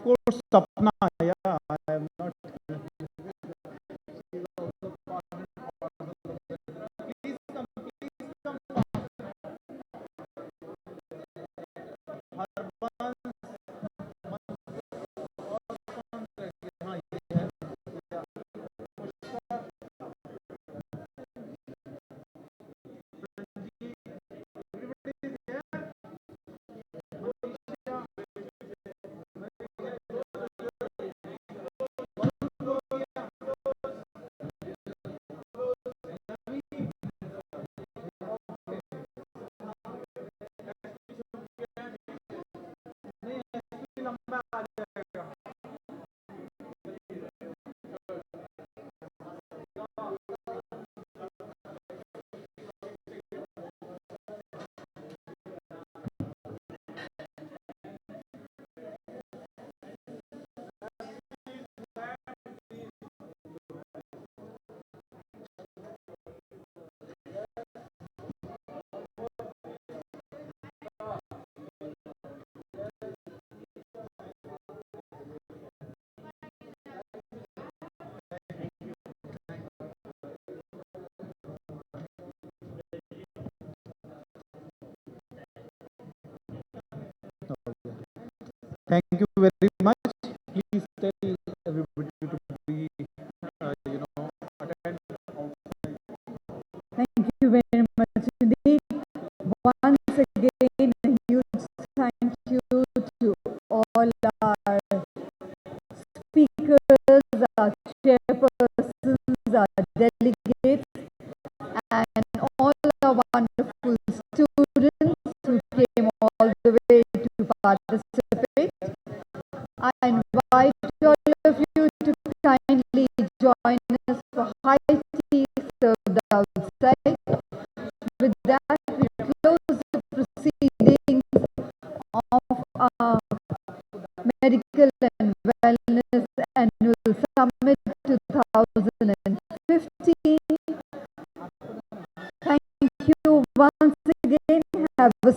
course, Sapna. Yeah, I am not. Thank you very much. Please tell everybody to be, attend. Thank you very much indeed. Once again, a huge thank you to all our speakers, our chairpersons, our delegates, and all our wonderful students who came all the way to participate. I invite all of you to kindly join us for high tea served outside. With that, we close the proceedings of our Medical and Wellness Annual Summit 2015. Thank you once again. Have a